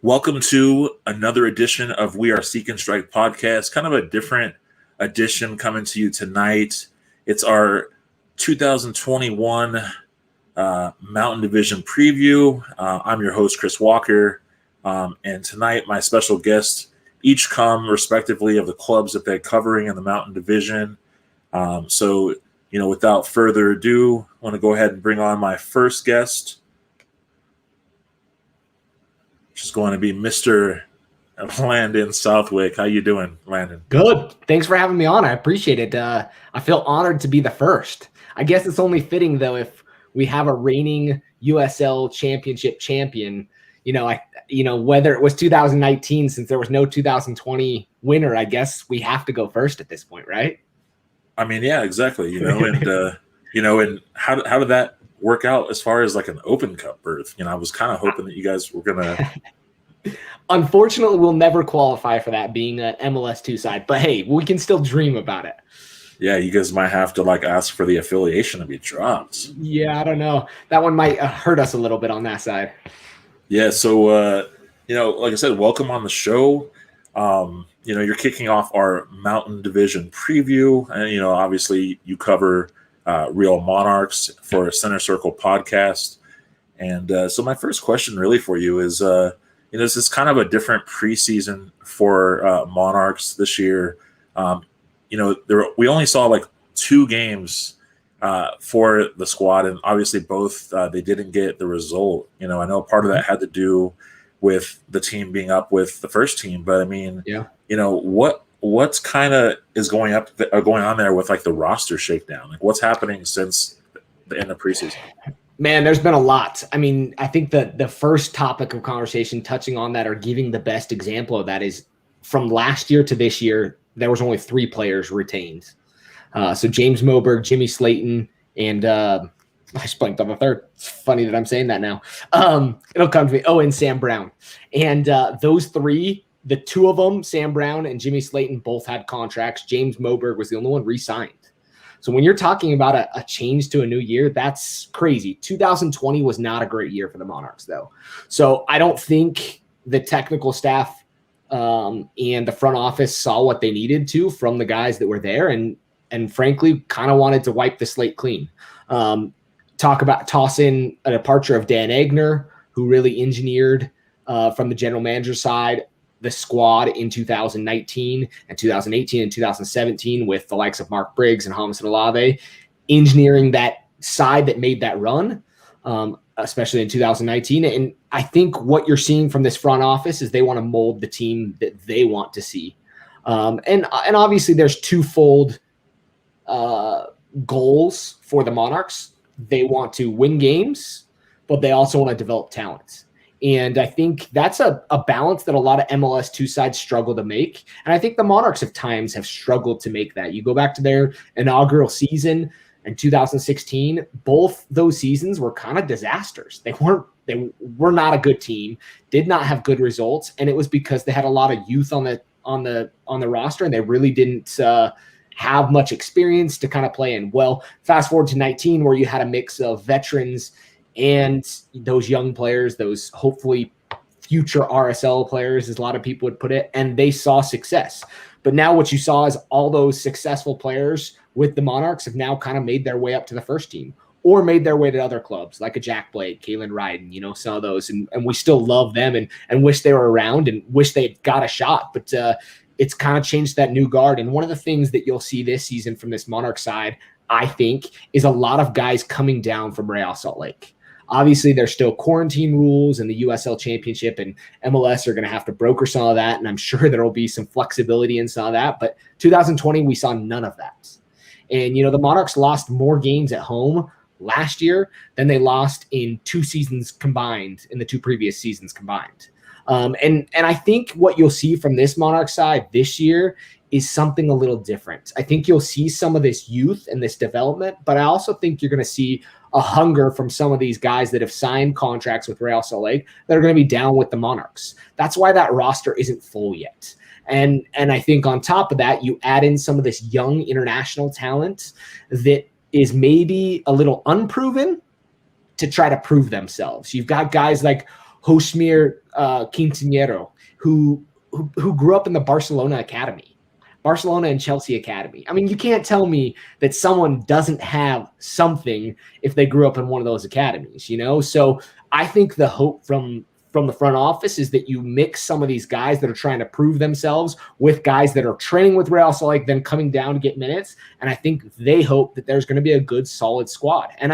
Welcome to another edition of We Are Seek and Strike podcast, kind of a different edition coming to you tonight. It's our 2021 Mountain Division preview. I'm your host, Chris Walker, and tonight my special guests each come respectively of the clubs that they're covering in the Mountain Division. So, without further ado, I want to go ahead and bring on my first guest, which is going to be Mr. Landon Southwick. How you doing, Landon? Good. Thanks for having me on. I appreciate it. I feel honored to be the first. I guess it's only fitting, though, if we have a reigning USL championship champion, whether it was 2019, since there was no 2020 winner, I guess we have to go first at this point, right? I mean, yeah, exactly. And how did that work out as far as like an Open Cup berth? I was kind of hoping that you guys were going to. Unfortunately, we'll never qualify for that being an MLS 2 side, but hey, we can still dream about it. Yeah, you guys might have to ask for the affiliation to be dropped. Yeah, I don't know. That one might hurt us a little bit on that side. Yeah, so like I said, welcome on the show. You're kicking off our Mountain Division preview, and obviously you cover Real Monarchs for a Center Circle podcast. And so my first question really for you is, this is kind of a different preseason for Monarchs this year. We only saw 2 games for the squad, and obviously both they didn't get the result. I know part of that had to do with the team being up with the first team, but I mean, yeah, what's kind of is going on there with the roster shakedown? What's happening since the end of preseason? Man, there's been a lot. I mean, I think that the first topic of conversation touching on that or giving the best example of that is from last year to this year, there was only 3 players retained. So James Moberg, Jimmy Slayton, and I just blanked on the third. It's funny that I'm saying that now. It'll come to me. Oh, and Sam Brown. And those 3, the 2 of them, Sam Brown and Jimmy Slayton, both had contracts. James Moberg was the only one re-signed. So when you're talking about a change to a new year, that's crazy. 2020 was not a great year for the Monarchs, though. So I don't think the technical staff and the front office saw what they needed to from the guys that were there, and frankly, kind of wanted to wipe the slate clean. Toss in a departure of Dan Egner, who really engineered from the general manager side the squad in 2019 and 2018 and 2017 with the likes of Mark Briggs and Hamas and Olave, engineering that side that made that run, especially in 2019. And I think what you're seeing from this front office is they want to mold the team that they want to see. And obviously there's twofold goals for the Monarchs. They want to win games, but they also want to develop talent. And I think that's a balance that a lot of MLS 2 sides struggle to make. And I think the Monarchs at times have struggled to make that. You go back to their inaugural season in 2016, both those seasons were kind of disasters. They were not a good team, did not have good results. And it was because they had a lot of youth on the roster, and they really didn't have much experience to kind of play in. Well, fast forward to 19, where you had a mix of veterans and those young players, those hopefully future RSL players, as a lot of people would put it, and they saw success. But now what you saw is all those successful players with the Monarchs have now kind of made their way up to the first team or made their way to other clubs like a Jack Blade, Kalen Ryden, some of those. And we still love them and wish they were around and wish they got a shot. But it's kind of changed that new guard. And one of the things that you'll see this season from this Monarch side, I think, is a lot of guys coming down from Real Salt Lake. Obviously, there's still quarantine rules in the USL Championship, and MLS are going to have to broker some of that, and I'm sure there will be some flexibility in some of that. But 2020, we saw none of that. And, the Monarchs lost more games at home last year than they lost in 2 seasons combined, in the 2 previous seasons combined. And I think what you'll see from this Monarch side this year is something a little different. I think you'll see some of this youth and this development, but I also think you're going to see a hunger from some of these guys that have signed contracts with Real Salt Lake that are going to be down with the Monarchs. That's why that roster isn't full yet. And I think on top of that, you add in some of this young international talent that is maybe a little unproven to try to prove themselves. You've got guys like Josmir Quintanillero, who grew up in the Barcelona Academy, Barcelona and Chelsea Academy. I mean, you can't tell me that someone doesn't have something if they grew up in one of those academies, you know? So I think the hope from the front office is that you mix some of these guys that are trying to prove themselves with guys that are training with Real Salt Lake, then coming down to get minutes. And I think they hope that there's going to be a good, solid squad. And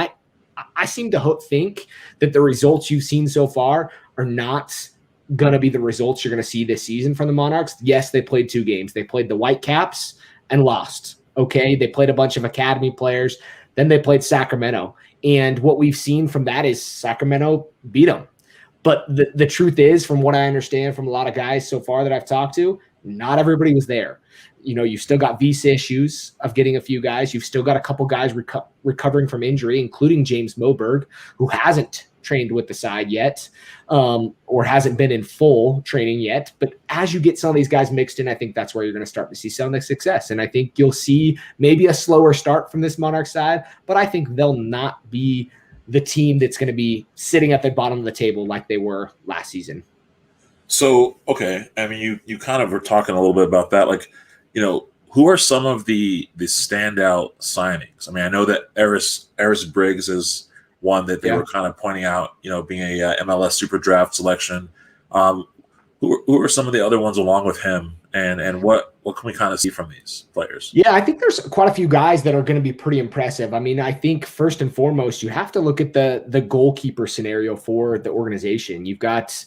I seem to think that the results you've seen so far are not going to be the results you're going to see this season from the Monarchs. Yes, they played 2 games. They played the Whitecaps and lost. Okay, they played a bunch of academy players. Then they played Sacramento. And what we've seen from that is Sacramento beat them. But the truth is, from what I understand from a lot of guys so far that I've talked to, not everybody was there. You know, you've still got visa issues of getting a few guys. You've still got a couple guys recovering from injury, including James Moberg, who hasn't trained with the side yet, or hasn't been in full training yet. But as you get some of these guys mixed in, I think that's where you're going to start to see some of the success. And I think you'll see maybe a slower start from this Monarch side, but I think they'll not be the team that's going to be sitting at the bottom of the table like they were last season. So, okay. I mean, you kind of were talking a little bit about that. Like, you know, who are some of the standout signings? I mean, I know that Eris Briggs is one that they were kind of pointing out, you know, being a MLS Super Draft selection. Who are some of the other ones along with him, and what can we kind of see from these players? Yeah, I think there's quite a few guys that are going to be pretty impressive. I mean, I think first and foremost, you have to look at the goalkeeper scenario for the organization. You've got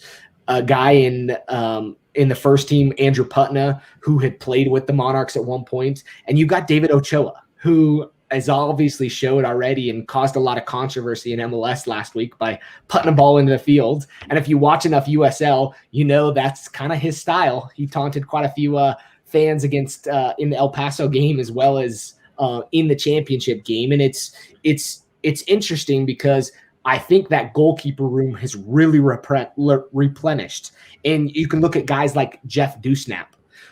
a guy in the first team, Andrew Putna, who had played with the Monarchs at one point, and you've got David Ochoa, who has obviously showed already and caused a lot of controversy in MLS last week by putting a ball into the field. And if you watch enough USL, you know that's kind of his style. He taunted quite a few fans against in the El Paso game as well as in the championship game. And it's interesting because I think that goalkeeper room has really replenished. And you can look at guys like Jeff Dusnap,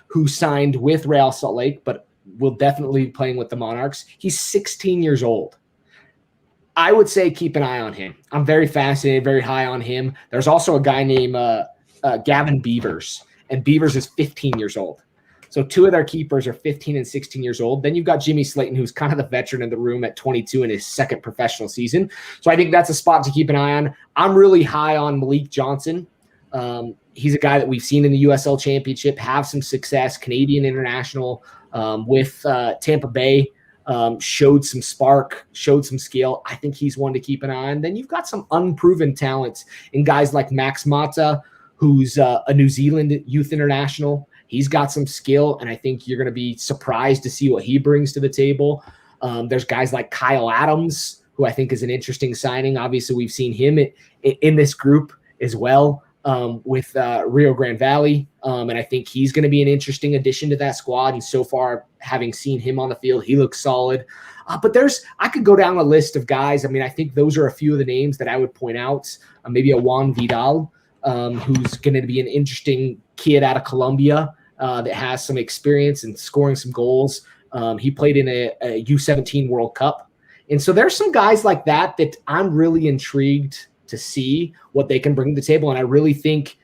who signed with Real Salt Lake, but will definitely be playing with the Monarchs. He's 16 years old. I would say keep an eye on him. I'm very fascinated, very high on him. There's also a guy named Gavin Beavers, and Beavers is 15 years old. So 2 of their keepers are 15 and 16 years old. Then you've got Jimmy Slayton, who's kind of the veteran in the room at 22 in his second professional season. So I think that's a spot to keep an eye on. I'm really high on Malik Johnson. He's a guy that we've seen in the USL Championship have some success, Canadian international with Tampa Bay, showed some spark, showed some skill. I think he's one to keep an eye on. Then you've got some unproven talents in guys like Max Mata, who's a New Zealand youth international. He's got some skill, and I think you're going to be surprised to see what he brings to the table. There's guys like Kyle Adams, who I think is an interesting signing. Obviously, we've seen him in this group as well with Rio Grande Valley, and I think he's going to be an interesting addition to that squad. And so far, having seen him on the field, he looks solid. But I could go down a list of guys. I mean, I think those are a few of the names that I would point out. Maybe a Juan Vidal, who's going to be an interesting kid out of Colombia that has some experience in scoring some goals. He played in a U17 World Cup. And so there's some guys like that I'm really intrigued to see what they can bring to the table. And I really think,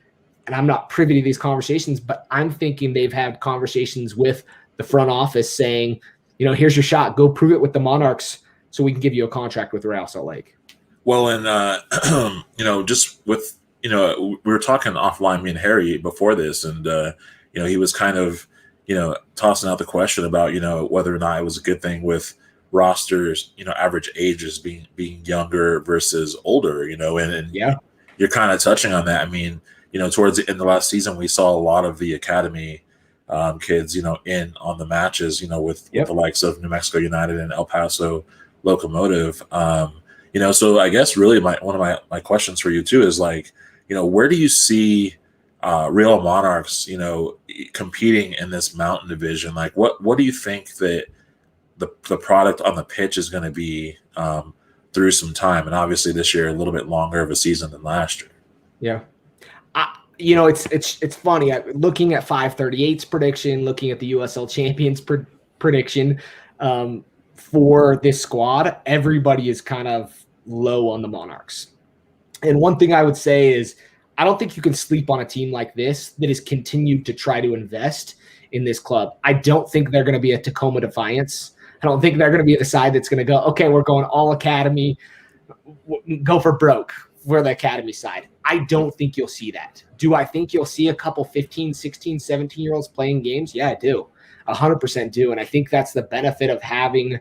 and I'm not privy to these conversations, but I'm thinking they've had conversations with the front office saying, you know, here's your shot. Go prove it with the Monarchs so we can give you a contract with Real Salt Lake. Well, and, you know, just with, you know, we were talking offline, me and Harry, before this, and, you know, he was kind of, you know, tossing out the question about, you know, whether or not it was a good thing with rosters, you know, average ages being younger versus older, you know, and yeah, you're kind of touching on that. I mean, you know, towards the end of last season, we saw a lot of the academy kids, you know, in on the matches, you know, with the likes of New Mexico United and El Paso Locomotive. You know, so I guess really one of my questions for you too is like, you know, where do you see Real Monarchs, you know, competing in this Mountain Division? Like, what do you think that the product on the pitch is going to be through some time? And obviously this year a little bit longer of a season than last year. Yeah. You know, it's funny. Looking at 538's prediction, looking at the USL Champions prediction for this squad, everybody is kind of low on the Monarchs. And one thing I would say is I don't think you can sleep on a team like this that has continued to try to invest in this club. I don't think they're going to be a Tacoma Defiance. I don't think they're going to be the side that's going to go, okay, we're going all academy, go for broke. We're the academy side. I don't think you'll see that. Do I think you'll see a couple 15, 16, 17-year-olds playing games? Yeah, I do. 100% do. And I think that's the benefit of having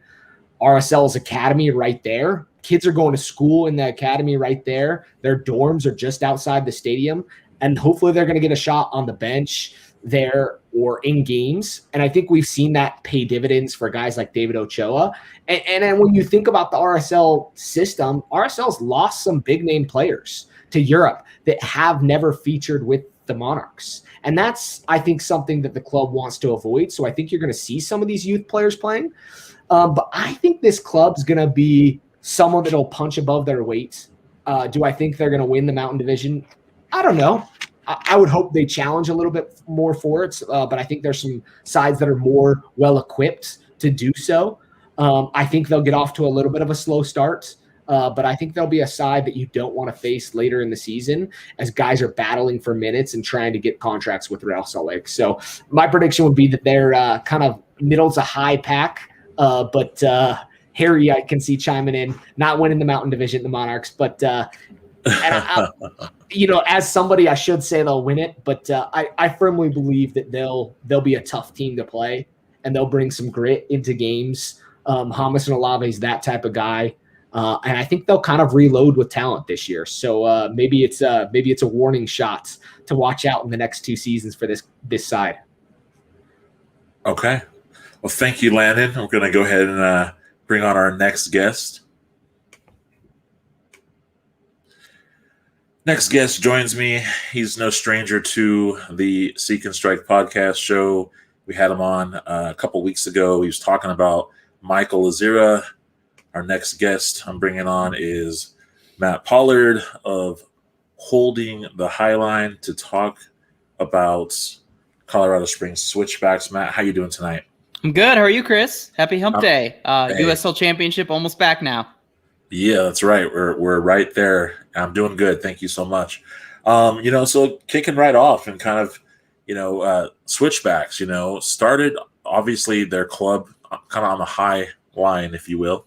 RSL's academy right there. Kids are going to school in the academy right there. Their dorms are just outside the stadium. And hopefully they're going to get a shot on the bench there or in games. And I think we've seen that pay dividends for guys like David Ochoa. And then when you think about the RSL system, RSL's lost some big name players to Europe that have never featured with the Monarchs. And that's, I think, something that the club wants to avoid. So I think you're going to see some of these youth players playing. But I think this club's going to be someone that'll punch above their weight. Do I think they're going to win the Mountain Division? I don't know. I would hope they challenge a little bit more for it, but I think there's some sides that are more well-equipped to do so. I think they'll get off to a little bit of a slow start, but I think there'll be a side that you don't want to face later in the season as guys are battling for minutes and trying to get contracts with Real Salt Lake. So my prediction would be that they're kind of middle to high pack, but Harry I can see chiming in, not winning the Mountain Division, the Monarchs, but as somebody, I should say they'll win it, but I firmly believe that they'll be a tough team to play, and they'll bring some grit into games. Hamas and Olave is that type of guy, and I think they'll kind of reload with talent this year. So maybe it's a warning shot to watch out in the next 2 seasons for this side. Okay, well, thank you, Landon. We're going to go ahead and bring on our next guest. Next guest joins me. He's no stranger to the Seek and Strike podcast show. We had him on a couple weeks ago. He was talking about Michael Azira. Our next guest I'm bringing on is Matt Pollard of Holding the Highline to talk about Colorado Springs Switchbacks. Matt, how you doing tonight? I'm good. How are you, Chris? Happy Hump Day. Hey. USL Championship almost back now. Yeah, that's right. We're right there. I'm doing good. Thank you so much. So kicking right off and kind of, Switchbacks, started obviously their club kind of on the high line, if you will.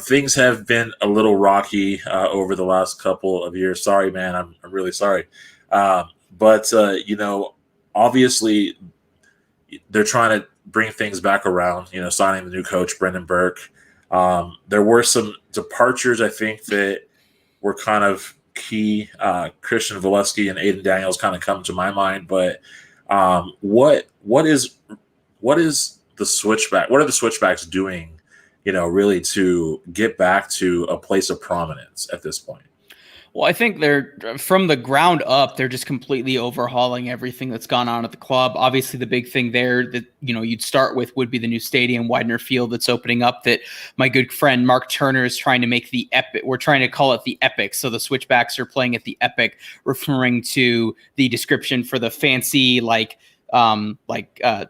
Things have been a little rocky over the last couple of years. Sorry, man. I'm really sorry. But obviously they're trying to bring things back around, signing the new coach, Brendan Burke. There were some departures, I think, that were kind of key. Christian Valesky and Aiden Daniels kind of come to my mind. But what is the Switchback? What are the Switchbacks doing, really to get back to a place of prominence at this point? Well, I think they're from the ground up, they're just completely overhauling everything that's gone on at the club. Obviously, the big thing there that, you'd start with would be the new stadium, Widener Field, that's opening up that my good friend Mark Turner is trying to make the Epic. We're trying to call it the Epic. So the Switchbacks are playing at the Epic, referring to the description for the fancy,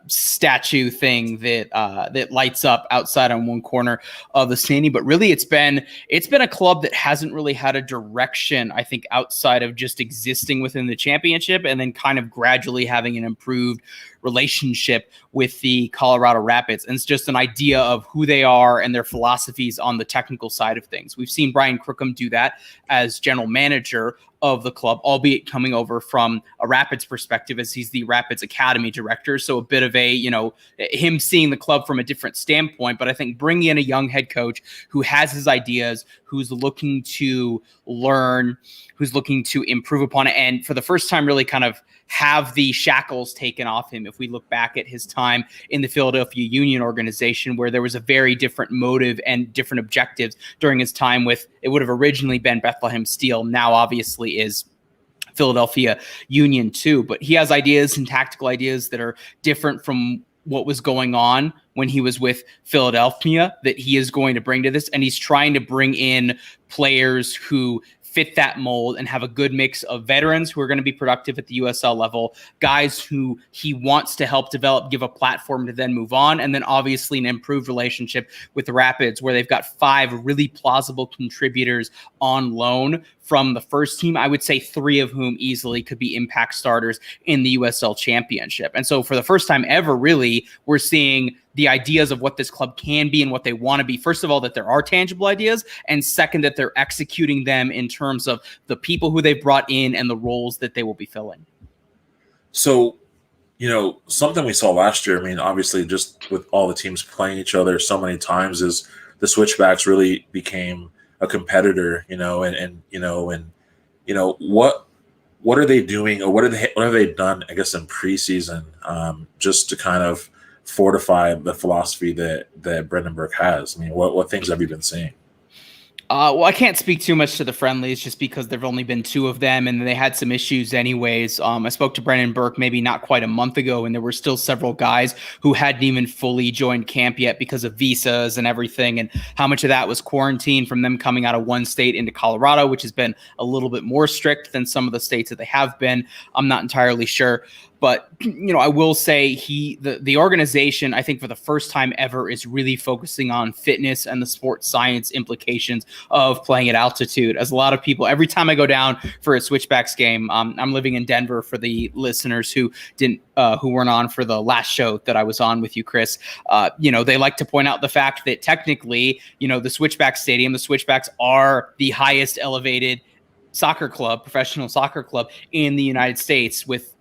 statue thing that lights up outside on one corner of the stadium. But really it's been a club that hasn't really had a direction, I think, outside of just existing within the championship and then kind of gradually having an improved relationship with the Colorado Rapids. And it's just an idea of who they are and their philosophies on the technical side of things. We've seen Brian Crookham do that as general manager of the club, albeit coming over from a Rapids perspective as he's the Rapids Academy director. So a bit of him seeing the club from a different standpoint, but I think bringing in a young head coach who has his ideas, who's looking to learn, who's looking to improve upon it. And for the first time, really kind of have the shackles taken off him. If we look back at his time in the Philadelphia Union organization, where there was a very different motive and different objectives during his time with, it would have originally been Bethlehem Steel, now obviously is Philadelphia Union too. But he has ideas and tactical ideas that are different from what was going on when he was with Philadelphia that he is going to bring to this. And he's trying to bring in players who fit that mold and have a good mix of veterans who are going to be productive at the USL level, guys who he wants to help develop, give a platform to then move on, and then obviously an improved relationship with the Rapids, where they've got 5 really plausible contributors on loan from the first team. I would say 3 of whom easily could be impact starters in the USL Championship. And so for the first time ever, really, we're seeing the ideas of what this club can be and what they want to be. First of all, that there are tangible ideas, and second, that they're executing them in terms of the people who they've brought in and the roles that they will be filling. So, something we saw last year, I mean, obviously just with all the teams playing each other so many times, is the switchbacks really became a competitor, what are they doing, or what have they done, I guess, in preseason, just to kind of fortify the philosophy that Brendan Burke has? I mean, what things have you been seeing? Well, I can't speak too much to the friendlies just because there've only been 2 of them, and they had some issues anyways. I spoke to Brendan Burke maybe not quite a month ago, and there were still several guys who hadn't even fully joined camp yet because of visas and everything, and how much of that was quarantine from them coming out of one state into Colorado, which has been a little bit more strict than some of the states that they have been. I'm not entirely sure. But, I will say the organization, I think for the first time ever, is really focusing on fitness and the sports science implications of playing at altitude. As a lot of people, every time I go down for a Switchbacks game, I'm living in Denver for the listeners who weren't on for the last show that I was on with you, Chris. They like to point out the fact that technically, the Switchbacks Stadium, the Switchbacks are the highest elevated soccer club, professional soccer club in the United States, with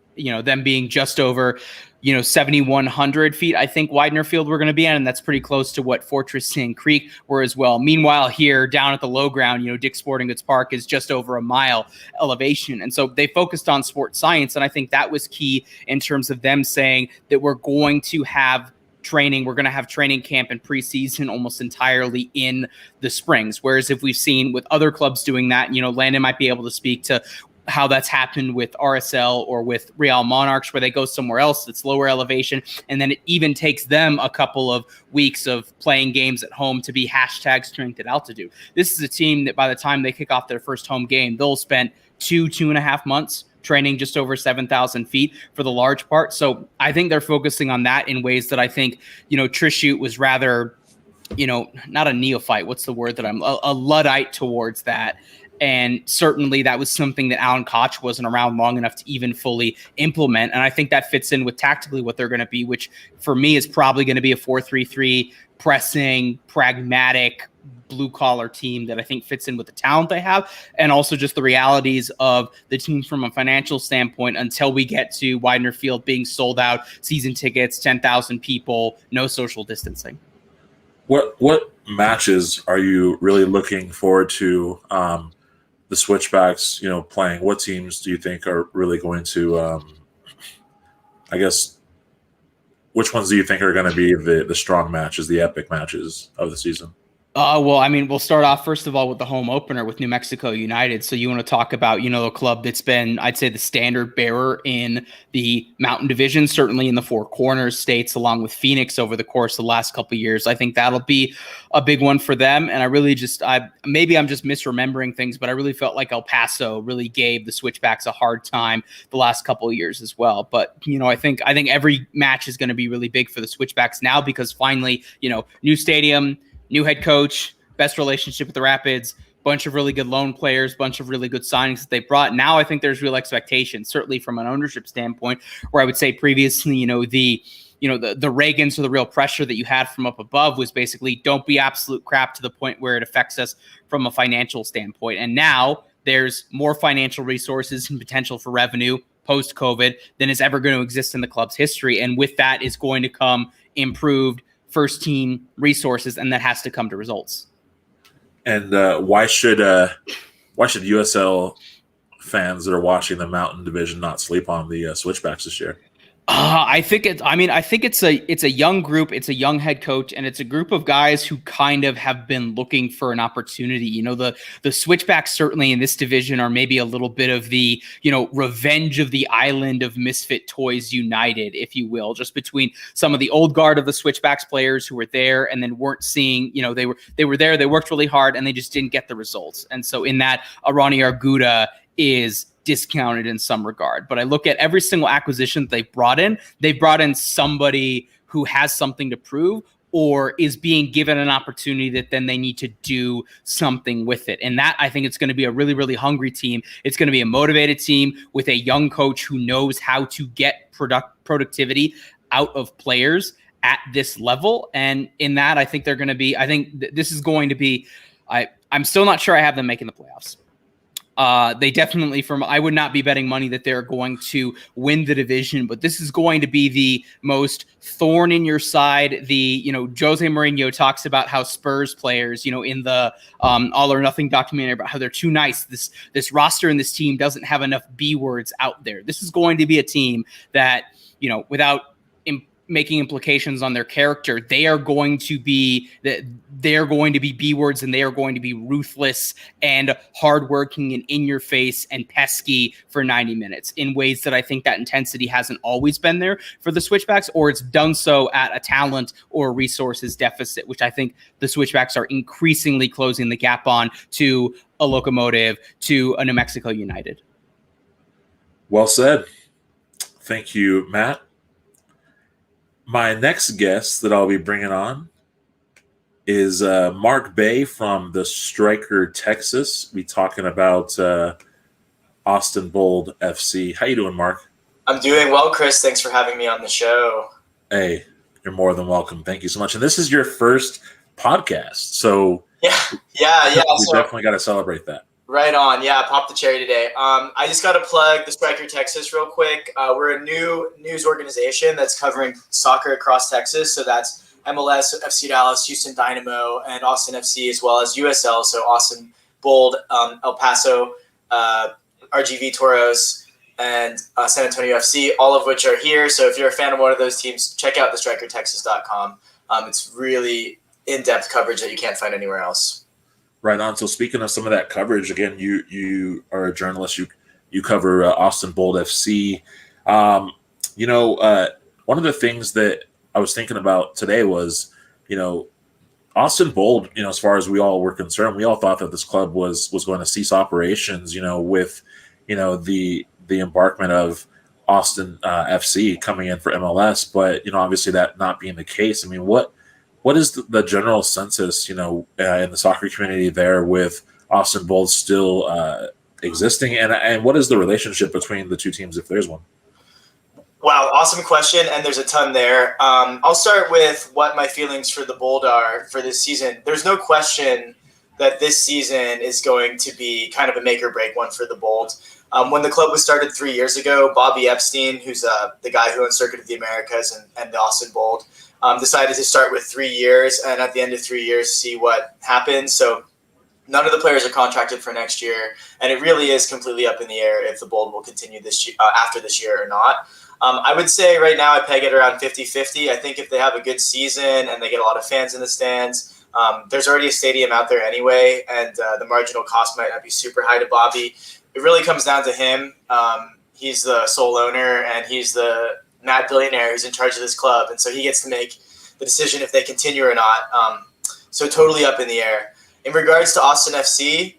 them being just over, 7,100 feet, I think Widener Field we're going to be in, and that's pretty close to what Fortress Sand Creek were as well. Meanwhile, here down at the low ground, Dick's Sporting Goods Park is just over a mile elevation. And so they focused on sports science, and I think that was key in terms of them saying that we're going to have training. We're going to have training camp and preseason almost entirely in the springs. Whereas if we've seen with other clubs doing that, Landon might be able to speak to how that's happened with RSL or with Real Monarchs, where they go somewhere else that's lower elevation, and then it even takes them a couple of weeks of playing games at home to be hashtag strength at altitude. This is a team that by the time they kick off their first home game, they'll spend 2.5 months training just over 7,000 feet for the large part. So I think they're focusing on that in ways that I think, Trishute was rather, not a neophyte. What's the word that a Luddite towards that. And certainly that was something that Alan Koch wasn't around long enough to even fully implement. And I think that fits in with tactically what they're going to be, which for me is probably going to be a 4-3-3 pressing, pragmatic, blue-collar team that I think fits in with the talent they have, and also just the realities of the team from a financial standpoint until we get to Widener Field being sold out, season tickets, 10,000 people, no social distancing. What matches are you really looking forward to the Switchbacks, playing? What teams do you think are really going to, which ones do you think are going to be the strong matches, the epic matches of the season? We'll start off first of all with the home opener with New Mexico United. So you want to talk about, a club that's been, I'd say, the standard bearer in the Mountain Division, certainly in the Four Corners states, along with Phoenix over the course of the last couple of years. I think that'll be a big one for them. And I really maybe I'm just misremembering things, but I really felt like El Paso really gave the Switchbacks a hard time the last couple of years as well. But, I think every match is going to be really big for the Switchbacks now, because finally, new stadium, new head coach, best relationship with the Rapids, bunch of really good loan players, bunch of really good signings that they brought. Now I think there's real expectations, certainly from an ownership standpoint, where I would say previously, the Reagans or the real pressure that you had from up above was basically don't be absolute crap to the point where it affects us from a financial standpoint. And now there's more financial resources and potential for revenue post-COVID than is ever going to exist in the club's history. And with that is going to come improved first team resources, and that has to come to results. And why should USL fans that are watching the Mountain Division not sleep on the Switchbacks this year? I think it's a young group. It's a young head coach, and it's a group of guys who kind of have been looking for an opportunity. You know, the switchbacks certainly in this division are maybe a little bit of the, you know, revenge of the island of misfit toys united, if you will, just between some of the old guard of the switchbacks players who were there and then weren't seeing, you know, they were there, they worked really hard, and they just didn't get the results. And so in that, Arani Arguda is discounted in some regard. But I look at every single acquisition they brought in somebody who has something to prove or is being given an opportunity that then they need to do something with it. And that, I think, it's going to be a really, really hungry team. It's going to be a motivated team with a young coach who knows how to get productivity out of players at this level. And in that, I think they're going to be, this is going to be, I'm still not sure I have them making the playoffs. They definitely, I would not be betting money that they're going to win the division, but this is going to be the most thorn in your side. You know, Jose Mourinho talks about how Spurs players, you know, in the All or Nothing documentary, about how they're too nice. This roster and this team doesn't have enough B words out there. This is going to be a team that, you know, without making implications on their character, they are going to be B words, and they are going to be ruthless and hardworking and in your face and pesky for 90 minutes in ways that I think that intensity hasn't always been there for the Switchbacks, or it's done so at a talent or resources deficit, which I think the Switchbacks are increasingly closing the gap on to a Locomotive, to a New Mexico United. Well said. Thank you, Matt. My next guest that I'll be bringing on is Mark Bay from the Striker, Texas. We'll be talking about Austin Bold FC. How you doing, Mark? I'm doing well, Chris. Thanks for having me on the show. Hey, you're more than welcome. Thank you so much. And this is your first podcast, so yeah. We definitely got to celebrate that. Right on. Yeah, pop the cherry today. I just got to plug the Striker Texas real quick. We're a new news organization that's covering soccer across Texas. So that's MLS, FC Dallas, Houston Dynamo, and Austin FC, as well as USL. So Austin Bold, El Paso, RGV Toros, and San Antonio FC, all of which are here. So if you're a fan of one of those teams, check out thestrikertexas.com. It's really in-depth coverage that you can't find anywhere else. Right on. So speaking of some of that coverage, again, you are a journalist. You cover Austin Bold FC. You know, one of the things that I was thinking about today was, you know, Austin Bold. You know, as far as we all were concerned, we all thought that this club was going to cease operations. You know, with the embarkment of Austin FC coming in for MLS, but obviously that not being the case. I mean, what is the general census, in the soccer community there with Austin Bold still existing, and what is the relationship between the two teams, if there's one? Wow, awesome question, and there's a ton there. I'll start with what my feelings for the Bold are for this season. There's no question that this season is going to be kind of a make or break one for the Bold. When the club was started 3 years ago, Bobby Epstein, who's the guy who owns Circuit of the Americas and the Austin Bold, decided to start with 3 years, and at the end of 3 years, see what happens. So none of the players are contracted for next year, and it really is completely up in the air if the Bold will continue this year, after this year or not. I would say right now I peg it around 50-50. I think if they have a good season and they get a lot of fans in the stands, there's already a stadium out there anyway, and the marginal cost might not be super high to Bobby. It really comes down to him. He's the sole owner, and he's the mad billionaire who's in charge of this club, and so he gets to make the decision if they continue or not. So totally up in the air. In regards to Austin FC,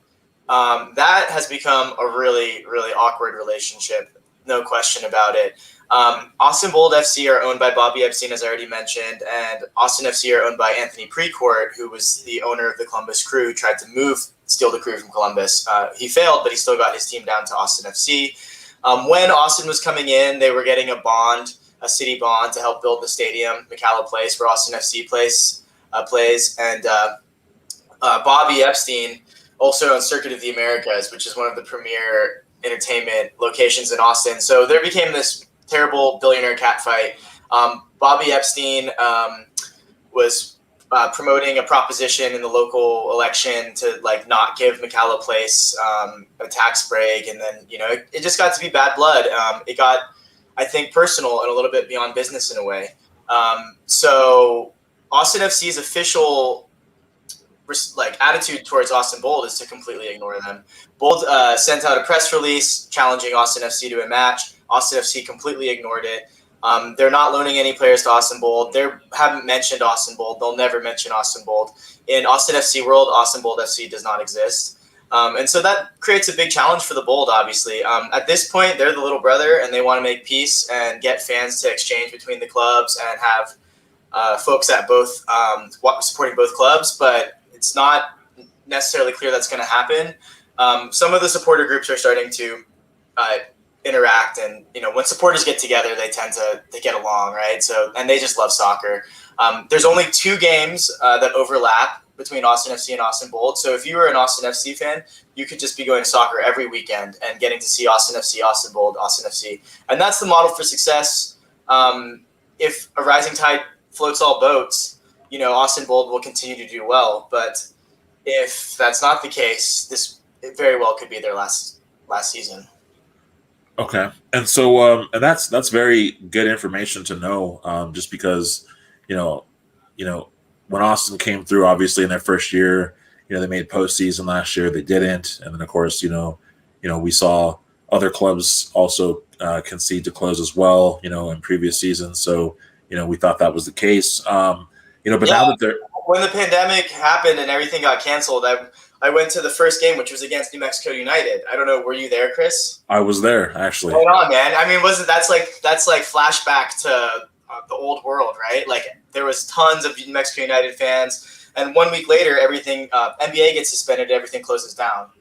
that has become a really, really awkward relationship. No question about it. Austin Bold FC are owned by Bobby Epstein, as I already mentioned, and Austin FC are owned by Anthony Precourt, who was the owner of the Columbus Crew, tried to steal the Crew from Columbus. He failed, but he still got his team down to Austin FC. When Austin was coming in, they were getting a city bond to help build the stadium, McCalla Place, where Austin FC plays. And Bobby Epstein also owns Circuit of the Americas, which is one of the premier entertainment locations in Austin. So there became this terrible billionaire catfight. Bobby Epstein was promoting a proposition in the local election to not give McCalla Place a tax break, and then it just got to be bad blood. It got I think, personal and a little bit beyond business in a way. So Austin FC's official attitude towards Austin Bold is to completely ignore them. Bold sent out a press release challenging Austin FC to a match. Austin FC completely ignored it. They're not loaning any players to Austin Bold. They haven't mentioned Austin Bold. They'll never mention Austin Bold. In Austin FC world, Austin Bold FC does not exist. And so that creates a big challenge for the Bold, obviously. At this point, they're the little brother, and they want to make peace and get fans to exchange between the clubs and have folks at both supporting both clubs. But it's not necessarily clear that's going to happen. Some of the supporter groups are starting to interact, and when supporters get together, they tend to get along, right? So, and they just love soccer. There's only 2 games that overlap between Austin FC and Austin Bold. So if you were an Austin FC fan, you could just be going to soccer every weekend and getting to see Austin FC, Austin Bold, Austin FC, and that's the model for success. If a rising tide floats all boats, Austin Bold will continue to do well. But if that's not the case, it very well could be their last season. Okay, and so and that's very good information to know. Just because when Austin came through, obviously in their first year, they made postseason last year. They didn't, and then of course, we saw other clubs also concede to close as well. In previous seasons. So we thought that was the case. But now that they're when the pandemic happened and everything got canceled, I went to the first game, which was against New Mexico United. I don't know, were you there, Chris? I was there, actually. Right on, man. I mean, that's like flashback to the old world, right? Like there was tons of New Mexico United fans, and 1 week later, everything NBA gets suspended, everything closes down.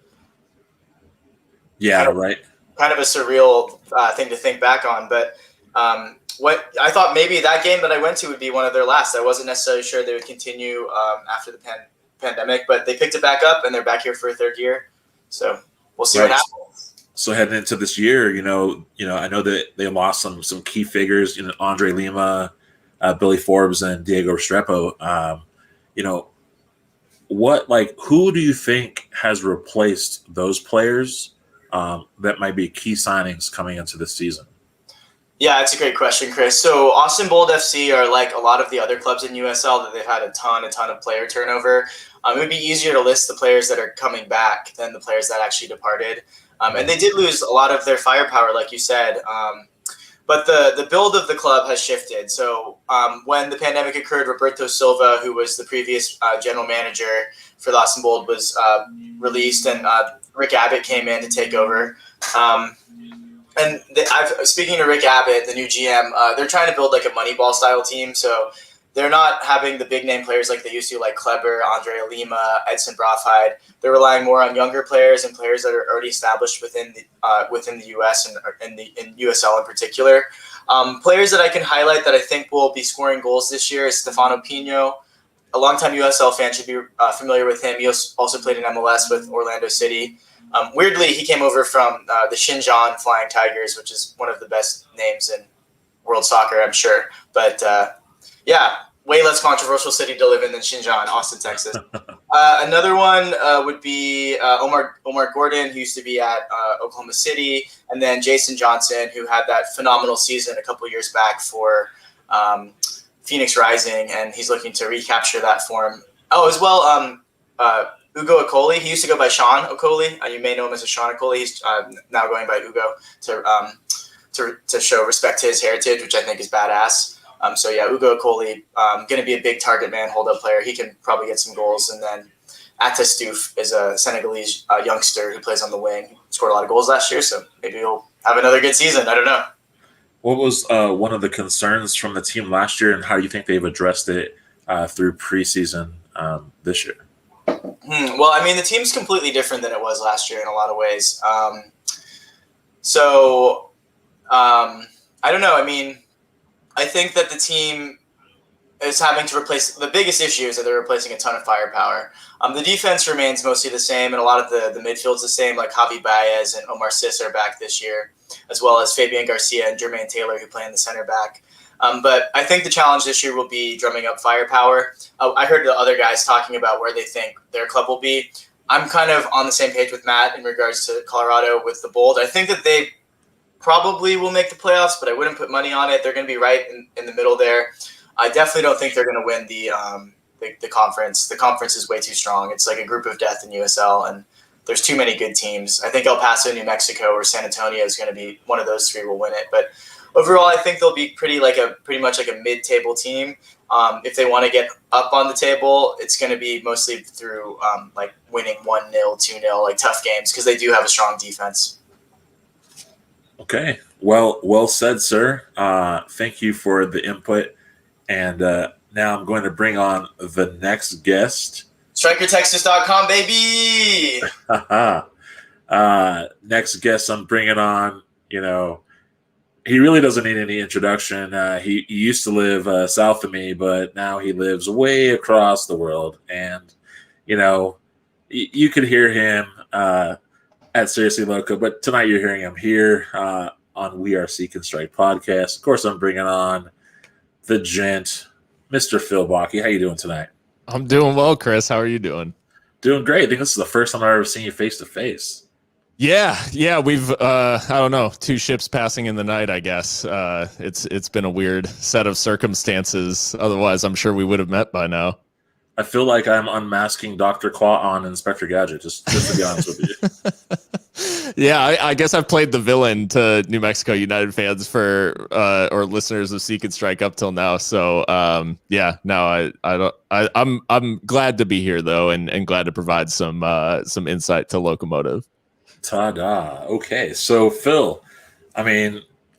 Yeah, right. Kind of a surreal thing to think back on, but. What I thought maybe that game that I went to would be one of their last. I wasn't necessarily sure they would continue after the pandemic, but they picked it back up and they're back here for a 3rd year. So we'll see what happens. So heading into this year, I know that they lost some key figures. Andre Lima, Billy Forbes, and Diego Restrepo. Who do you think has replaced those players that might be key signings coming into this season? Yeah, it's a great question, Chris. So Austin Bold FC are like a lot of the other clubs in USL that they've had a ton of player turnover. It would be easier to list the players that are coming back than the players that actually departed. And they did lose a lot of their firepower, like you said. But the build of the club has shifted. So when the pandemic occurred, Roberto Silva, who was the previous general manager for the Austin Bold, was released, and Rick Abbott came in to take over. And speaking to Rick Abbott, the new GM, they're trying to build like a Moneyball style team. So they're not having the big name players like they used to, like Kleber, Andre Lima, Edson Brawfheid. They're relying more on younger players and players that are already established within the US and in USL in particular. Players that I can highlight that I think will be scoring goals this year is Stefano Pino. A longtime USL fan should be familiar with him. He also played in MLS with Orlando City. Weirdly, he came over from the Xinjiang Flying Tigers, which is one of the best names in world soccer, I'm sure. But way less controversial city to live in than Xinjiang, Austin, Texas. Another one would be Omar Gordon, who used to be at Oklahoma City, and then Jason Johnson, who had that phenomenal season a couple years back for Phoenix Rising, and he's looking to recapture that form. Oh, as well, Ugo Okoli. He used to go by Sean Okoli. You may know him as a Sean Okoli. He's now going by Ugo to show respect to his heritage, which I think is badass. Ugo Okoli, going to be a big target man, hold-up player. He can probably get some goals. And then Atta Stoof is a Senegalese youngster who plays on the wing. Scored a lot of goals last year, so maybe he'll have another good season. I don't know. What was one of the concerns from the team last year, and how do you think they've addressed it through preseason this year? Well, I mean, the team's completely different than it was last year in a lot of ways. I don't know. I mean, I think that the team is having to replace – the biggest issue is that they're replacing a ton of firepower. The defense remains mostly the same, and a lot of the midfield's the same, like Javi Baez and Omar Sis are back this year, as well as Fabian Garcia and Jermaine Taylor, who play in the center back. But I think the challenge this year will be drumming up firepower. I heard the other guys talking about where they think their club will be. I'm kind of on the same page with Matt in regards to Colorado with the Bold. I think that they probably will make the playoffs, but I wouldn't put money on it. They're going to be right in the middle there. I definitely don't think they're going to win the conference. The conference is way too strong. It's like a group of death in USL, and there's too many good teams. I think El Paso, New Mexico, or San Antonio is going to be one of those three will win it. But overall, I think they'll be pretty much like a mid-table team. If they want to get up on the table, it's going to be mostly through like winning 1-0, 2-0, like tough games, because they do have a strong defense. Okay. Well said, sir. Thank you for the input. And now I'm going to bring on the next guest. StrikerTexas.com, baby! Next guest I'm bringing on, he really doesn't need any introduction. He used to live south of me, but now he lives way across the world. And, you could hear him at Seriously Loco, but tonight you're hearing him here on We Are Seek and Strike podcast. Of course, I'm bringing on the gent, Mr. Phil Baki. How you doing tonight? I'm doing well, Chris. How are you doing? Doing great. I think this is the first time I've ever seen you face to face. Yeah. We've I don't know, 2 ships passing in the night, I guess. It's been a weird set of circumstances. Otherwise, I'm sure we would have met by now. I feel like I'm unmasking Dr. Claw on Inspector Gadget, just to be honest with you. Yeah, I guess I've played the villain to New Mexico United fans or listeners of Seek and Strike up till now. So I'm glad to be here though, and glad to provide some insight to Locomotive. Ta-da. Okay, so Phil,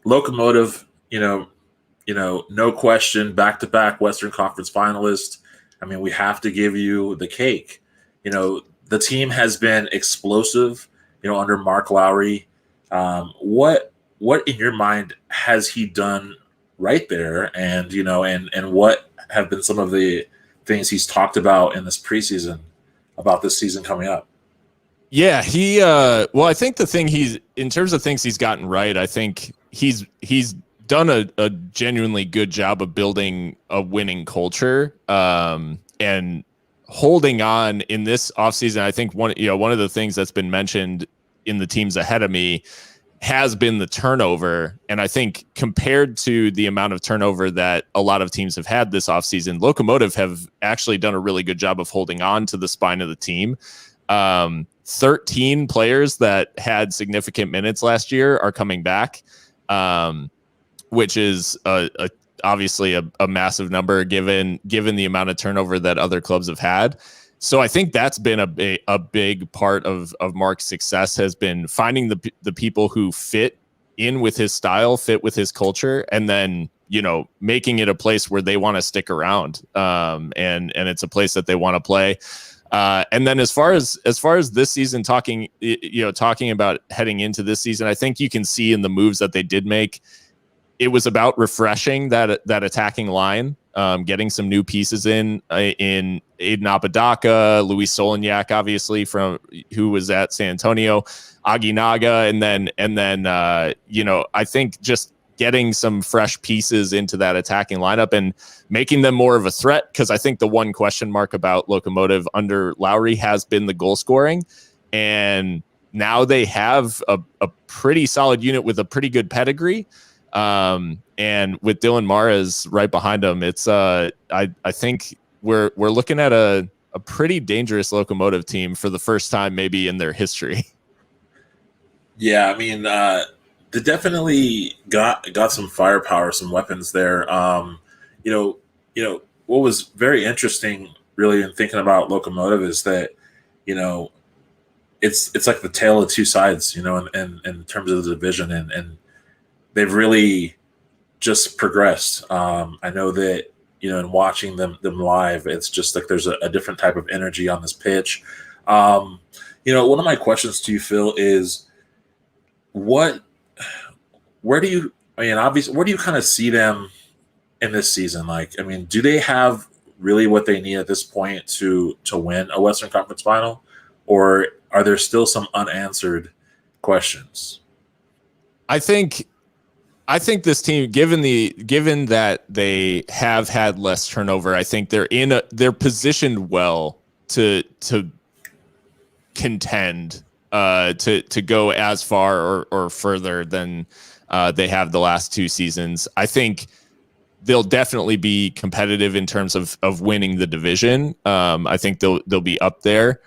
Locomotive, no question, back-to-back Western Conference finalist. We have to give you the cake. The team has been explosive, under Mark Lowry. What in your mind has he done right there? And, and what have been some of the things he's talked about in this preseason about this season coming up? Yeah, I think the thing in terms of things he's gotten right, I think he's done a genuinely good job of building a winning culture and holding on in this offseason. I think one of the things that's been mentioned in the teams ahead of me has been the turnover. And I think compared to the amount of turnover that a lot of teams have had this offseason, Locomotive have actually done a really good job of holding on to the spine of the team. 13 players that had significant minutes last year are coming back, which is obviously a massive number given the amount of turnover that other clubs have had. So I think that's been a big part of Mark's success, has been finding the people who fit in with his style, fit with his culture, and then making it a place where they want to stick around, and it's a place that they want to play. And then as far as this season, talking about heading into this season, I think you can see in the moves that they did make, it was about refreshing that attacking line, getting some new pieces in Aiden Apodaca, Luis Solignac, obviously who was at San Antonio, Aguinaga, and then I think just getting some fresh pieces into that attacking lineup and making them more of a threat. Because I think the one question mark about Locomotive under Lowry has been the goal scoring, and now they have a pretty solid unit with a pretty good pedigree. And with Dylan Mares right behind him, it's I think we're looking at a pretty dangerous Locomotive team for the first time maybe in their history. Yeah, they definitely got some firepower, some weapons there. What was very interesting really in thinking about Locomotive is that, it's like the tale of two sides, in terms of the division, and they've really just progressed. I know that, in watching them live, it's just like there's a different type of energy on this pitch. One of my questions to you, Phil, is where do you kind of see them in this season? Do they have really what they need at this point to win a Western Conference final, or are there still some unanswered questions? I think this team, given that they have had less turnover, I think they're positioned well to contend to go as far or further than they have the last 2 seasons. I think they'll definitely be competitive in terms of winning the division. I think they'll be up there.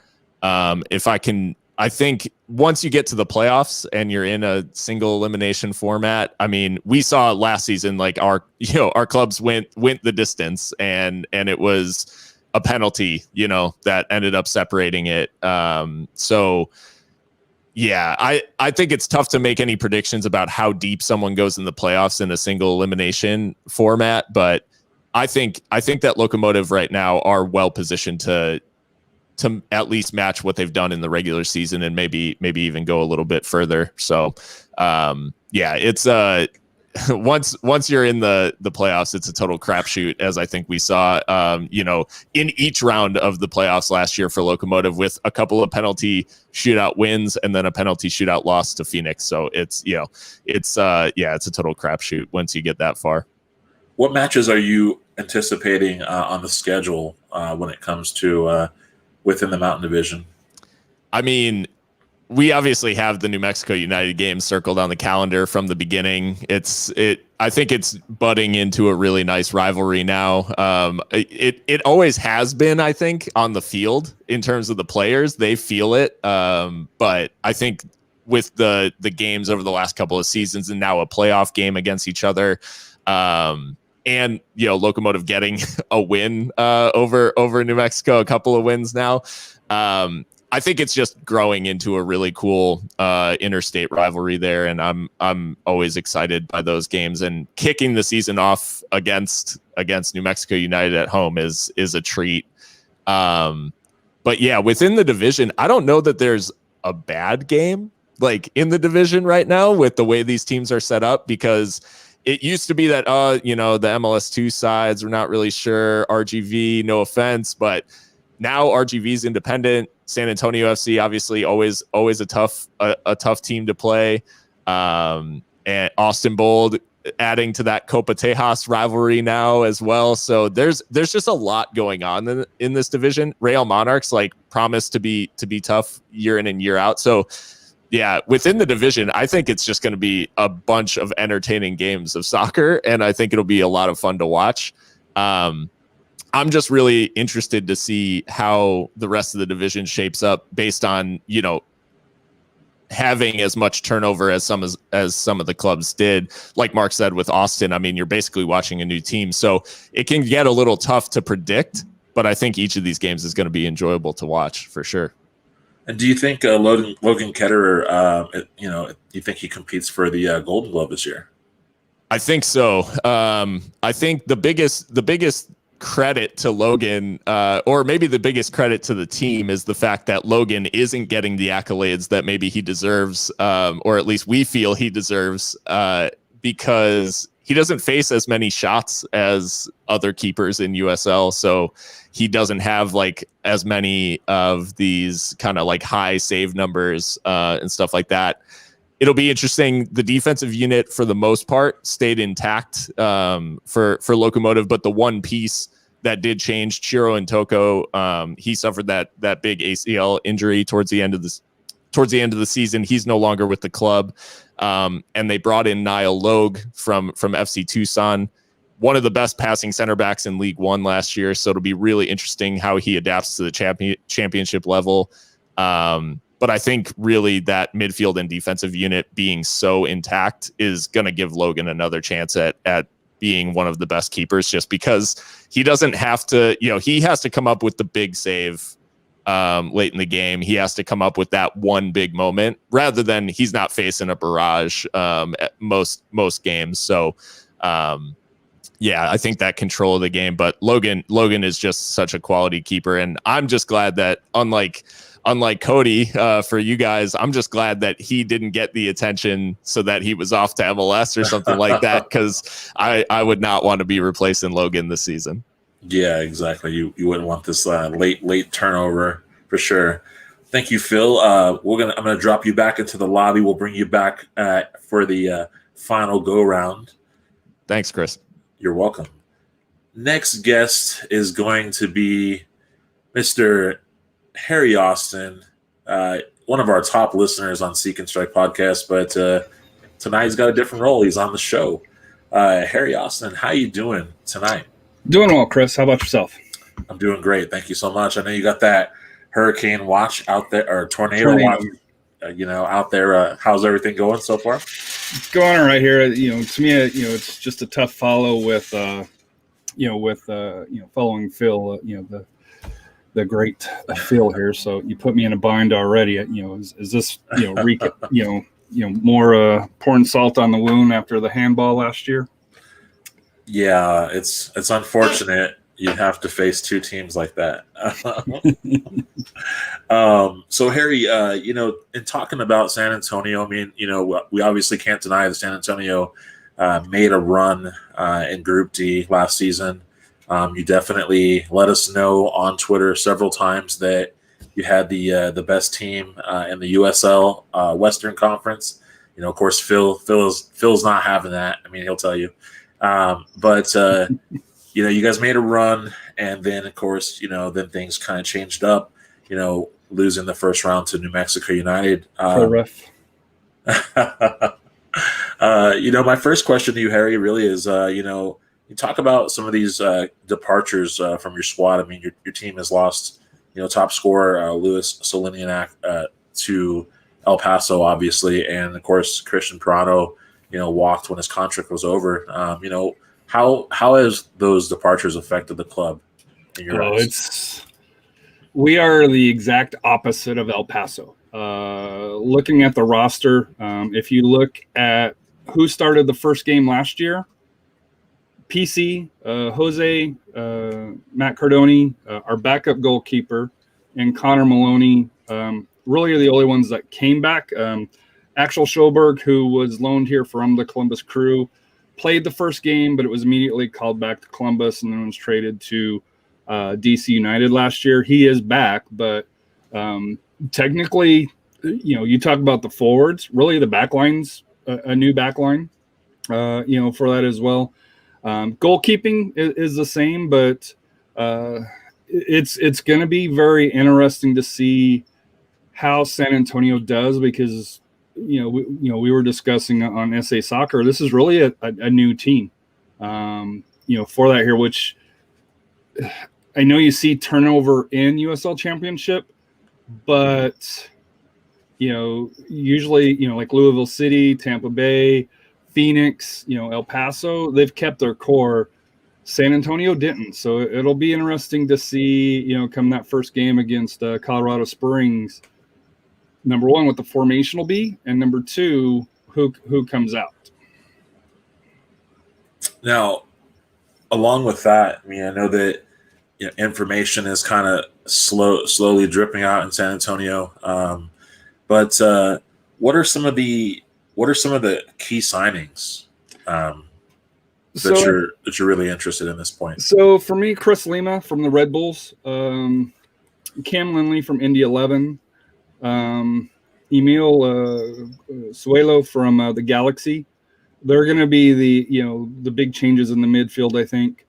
I think once you get to the playoffs and you're in a single elimination format, I mean, we saw last season, like our clubs went the distance, and it was a penalty, that ended up separating it. So yeah, I think it's tough to make any predictions about how deep someone goes in the playoffs in a single elimination format, but I think that Locomotive right now are well positioned to at least match what they've done in the regular season and maybe even go a little bit further. So yeah, it's once you're in the playoffs, it's a total crapshoot, as I think we saw in each round of the playoffs last year for Locomotive, with a couple of penalty shootout wins and then a penalty shootout loss to Phoenix. So it's it's a total crapshoot once you get that far. What matches are you anticipating on the schedule when it comes to within the Mountain Division? I mean, we obviously have the New Mexico United game circled on the calendar from the beginning. I think it's budding into a really nice rivalry now. It always has been, I think, on the field in terms of the players. They feel it. But I think with the games over the last couple of seasons and now a playoff game against each other, and Locomotive getting a win over New Mexico, a couple of wins now. I think it's just growing into a really cool interstate rivalry there, and I'm always excited by those games. And kicking the season off against New Mexico United at home is a treat. But yeah, within the division, I don't know that there's a bad game like in the division right now with the way these teams are set up, because it used to be that, the MLS2 sides, we're not really sure. RGV, no offense, but now RGV's independent. San Antonio FC, obviously, always a tough team to play. And Austin Bold adding to that Copa Tejas rivalry now as well. So there's just a lot going on in this division. Real Monarchs promise to be tough year in and year out. So yeah, within the division, I think it's just going to be a bunch of entertaining games of soccer, and I think it'll be a lot of fun to watch. I'm just really interested to see how the rest of the division shapes up based on, having as much turnover as some of the clubs did. Like Mark said with Austin, I mean, you're basically watching a new team, so it can get a little tough to predict, but I think each of these games is going to be enjoyable to watch for sure. And do you think Logan Ketterer, do you think he competes for the Golden Glove this year? I think so. I think the biggest credit to Logan, or maybe the biggest credit to the team, is the fact that Logan isn't getting the accolades that maybe he deserves, or at least we feel he deserves, because he doesn't face as many shots as other keepers in USL. So he doesn't have as many of these kind of high save numbers and stuff like that. It'll be interesting. The defensive unit, for the most part, stayed intact for Locomotive, but the one piece that did change, Chiro Ntoko, he suffered that big ACL injury towards the end of the season. He's no longer with the club, and they brought in Niall Logue from FC Tucson, one of the best passing center backs in League One last year. So it'll be really interesting how he adapts to the championship level. But I think really that midfield and defensive unit being so intact is going to give Logan another chance at being one of the best keepers, just because he doesn't have to, he has to come up with the big save late in the game. He has to come up with that one big moment, rather than he's not facing a barrage at most games. So yeah, I think that control of the game. But Logan is just such a quality keeper, and I'm just glad that unlike Cody, for you guys, I'm just glad that he didn't get the attention so that he was off to MLS or something like that, because I would not want to be replacing Logan this season. Yeah, exactly. You wouldn't want this late turnover for sure. Thank you, Phil. I'm gonna drop you back into the lobby. We'll bring you back for the final go round. Thanks, Chris. You're welcome. Next guest is going to be Mr. Harry Austin. one of our top listeners on Seek and Strike podcast, but tonight he's got a different role. He's on the show. Harry Austin, how you doing tonight? Doing well, Chris. How about yourself? I'm doing great. Thank you so much. I know you got that hurricane watch out there, or tornado watch, out there. How's everything going so far? It's going all right here. To me, it's just a tough follow with, following Phil, the great Phil here. So you put me in a bind already. Is this, more pouring salt on the wound after the handball last year? Yeah, it's unfortunate. You have to face two teams like that. So Harry, in talking about San Antonio, I mean, we obviously can't deny that San Antonio made a run in Group D last season. You definitely let us know on Twitter several times that you had the best team in the USL Western Conference. Of course, Phil's not having that. I mean, he'll tell you. But you guys made a run, and then of course, then things kind of changed up. Losing the first round to New Mexico United. Rough. My first question to you, Harry, really is, you talk about some of these departures from your squad. I mean, your team has lost, top scorer Louis Soliniak to El Paso, obviously, and of course Christian Pirano, walked when his contract was over. How has those departures affected the club in your eyes? We are the exact opposite of El Paso. Looking at the roster, if you look at who started the first game last year, PC, Jose, Matt Cardoni, our backup goalkeeper, and Connor Maloney really are the only ones that came back. Axel Schoberg, who was loaned here from the Columbus Crew, played the first game, but it was immediately called back to Columbus and then was traded to DC United last year. He is back, but technically, you talk about the forwards, really the backline's a new backline, for that as well. Goalkeeping is the same, but it's going to be very interesting to see how San Antonio does, because we were discussing on SA Soccer. This is really a new team, for that here, which I know you see turnover in USL Championship, but usually like Louisville City, Tampa Bay, Phoenix, El Paso, they've kept their core. San Antonio didn't, so it'll be interesting to see come that first game against Colorado Springs. Number one, what the formation will be, and number two, who comes out. Now, along with that, I mean, I know that information is kind of slowly dripping out in San Antonio. But what are some of the key signings that you're really interested in this point? So for me, Chris Lima from the Red Bulls, Cam Lindley from Indy 11. Emil Suelo from the Galaxy. They're going to be the big changes in the midfield, I think.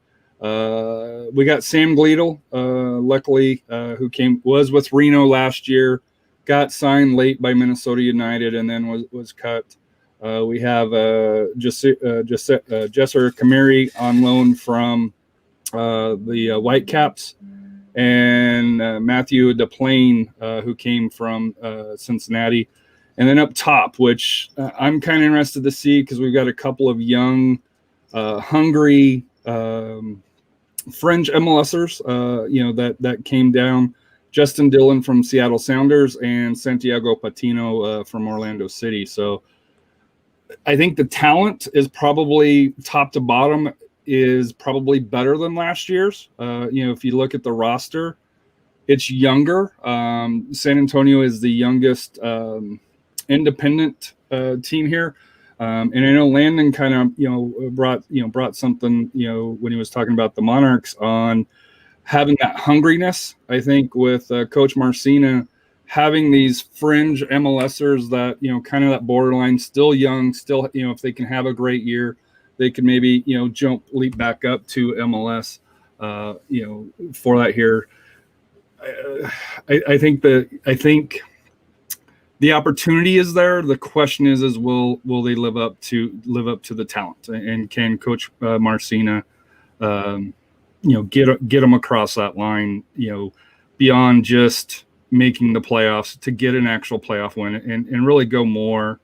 We got Sam Gleadle, luckily, who was with Reno last year, got signed late by Minnesota United, and then was cut. We have Jesser Kamiri on loan from the Whitecaps, and Matthew DePlane, who came from Cincinnati. And then up top, which I'm kind of interested to see, because we've got a couple of young, hungry fringe MLSers, that came down. Justin Dillon from Seattle Sounders and Santiago Patino from Orlando City. So I think the talent is probably top to bottom is probably better than last year's. If you look at the roster, it's younger. San Antonio is the youngest independent team here. And I know Landon kind of, brought something, when he was talking about the Monarchs on having that hungriness. I think with Coach Marcina having these fringe MLSers that, kind of that borderline, still young, still, if they can have a great year, they could maybe, leap back up to MLS, for that here. I think the opportunity is there. The question is will they live up to the talent, and can Coach Marcina, get them across that line, beyond just making the playoffs to get an actual playoff win, and really go more,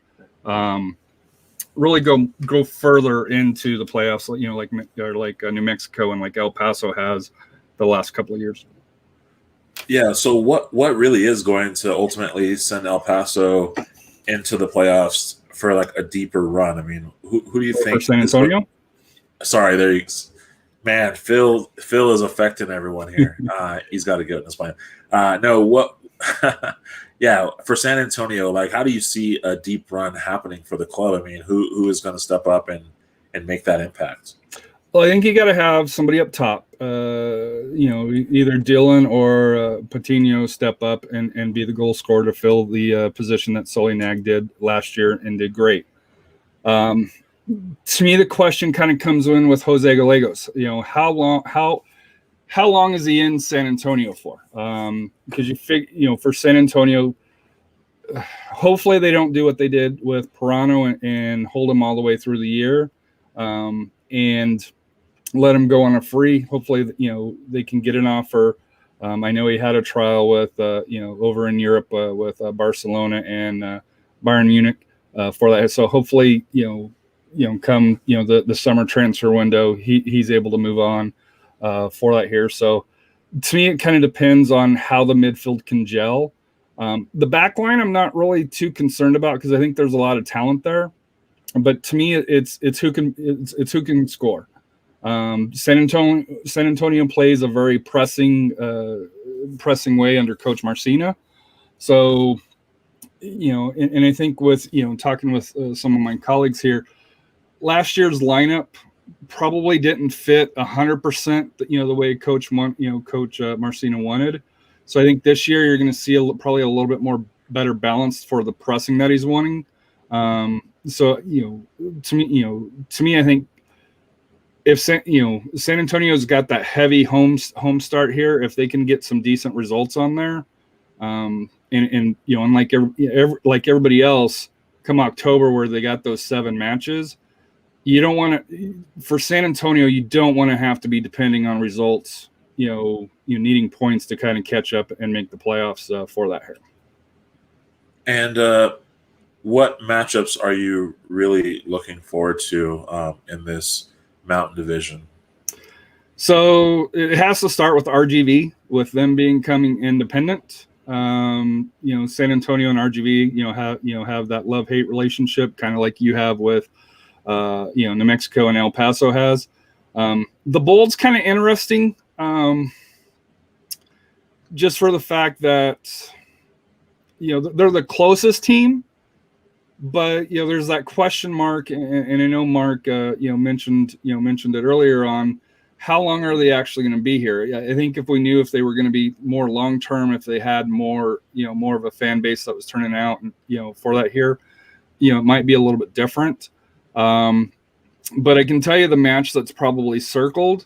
really go further into the playoffs, like New Mexico and like El Paso has the last couple of years. Yeah. So what really is going to ultimately send El Paso into the playoffs for like a deeper run? I mean, who do you think? For San Antonio? Sorry, there you. Man, Phil is affecting everyone here. He's got to get in this plan. No, what? Yeah, for San Antonio, like, how do you see a deep run happening for the club? I mean, who is going to step up and make that impact? Well, I think you got to have somebody up top. Either Dylan or Patino step up and be the goal scorer to fill the position that Solinag did last year and did great. To me, the question kind of comes in with Jose Gallegos. How long is he in San Antonio for? Because for San Antonio, hopefully they don't do what they did with Pirano and hold him all the way through the year, and let him go on a free. Hopefully, they can get an offer. I know he had a trial with, over in Europe with Barcelona and Bayern Munich for that. So hopefully, come the summer transfer window, he's able to move on for that here. So to me, it kind of depends on how the midfield can gel. The back line, I'm not really too concerned about because I think there's a lot of talent there. But to me, it's who can score. San Antonio plays a very pressing way under Coach Marcina. So, and I think with, talking with some of my colleagues here, last year's lineup probably didn't fit 100%, the way Coach Marcina wanted. So I think this year you're going to see probably a little bit more better balance for the pressing that he's wanting. So, to me, I think if San Antonio's got that heavy home start here, if they can get some decent results on there, and like everybody else, come October where they got those 7 matches, you don't want to, for San Antonio, you don't want to have to be depending on results, you needing points to kind of catch up and make the playoffs for that here. And what matchups are you really looking forward to in this Mountain Division? So it has to start with RGV, with them becoming independent. San Antonio and RGV, have that love-hate relationship, kind of like you have with, New Mexico and El Paso has. The Bold's kind of interesting, just for the fact that, they're the closest team, but there's that question mark, and I know Mark, mentioned it earlier on. How long are they actually going to be here? I think if we knew if they were going to be more long term, if they had more, more of a fan base that was turning out, and for that here, it might be a little bit different. But I can tell you the match that's probably circled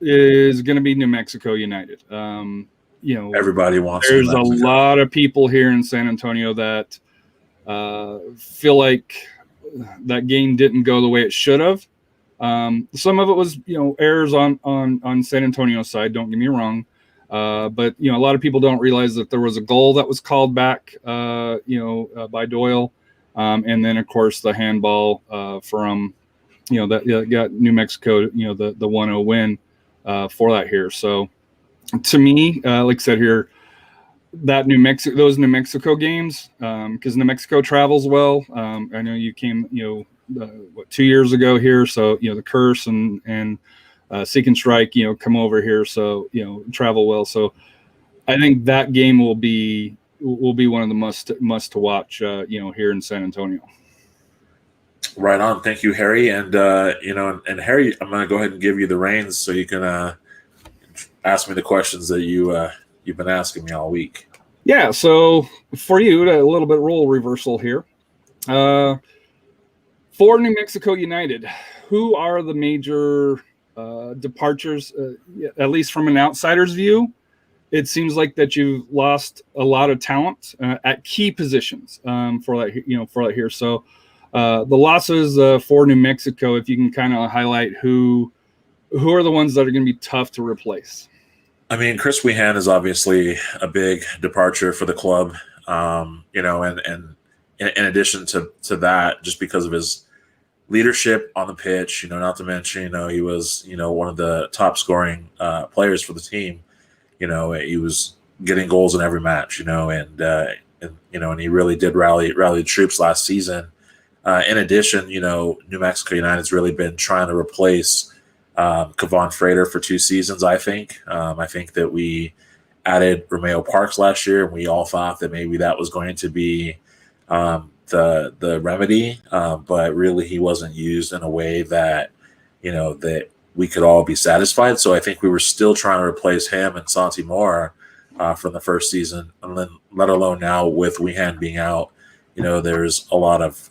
is going to be New Mexico United. Everybody wants. There's a lot of people here in San Antonio that feel like that game didn't go the way it should have. Some of it was, errors on San Antonio's side. Don't get me wrong. But a lot of people don't realize that there was a goal that was called back, by Doyle. And then of course the handball, from, that got New Mexico, the 1-0 win, for that here. So to me, like I said here, those New Mexico games, because New Mexico travels well. I know you came, 2 years ago here. So, the Curse and Seek and Strike, come over here. So, travel well. So I think that game will be one of the must to watch, here in San Antonio. Right on. Thank you, Harry. And, and Harry, I'm going to go ahead and give you the reins so you can ask me the questions that you've been asking me all week. Yeah. So for you, a little bit role reversal here. For New Mexico United, who are the major departures, at least from an outsider's view, it seems like that you've lost a lot of talent at key positions for that here. So the losses for New Mexico, if you can kind of highlight who are the ones that are going to be tough to replace. I mean, Chris Wehan is obviously a big departure for the club, and in addition to that, just because of his leadership on the pitch, not to mention, he was, one of the top scoring players for the team. He was getting goals in every match, and he really did rally troops last season. In addition, New Mexico United's really been trying to replace Kevon Frater for 2 seasons, I think. I think that we added Romeo Parks last year, and we all thought that maybe that was going to be the remedy, but really he wasn't used in a way that, that we could all be satisfied. So I think we were still trying to replace him and Santi Moore from the first season, and then let alone now with Wehan being out, there's a lot of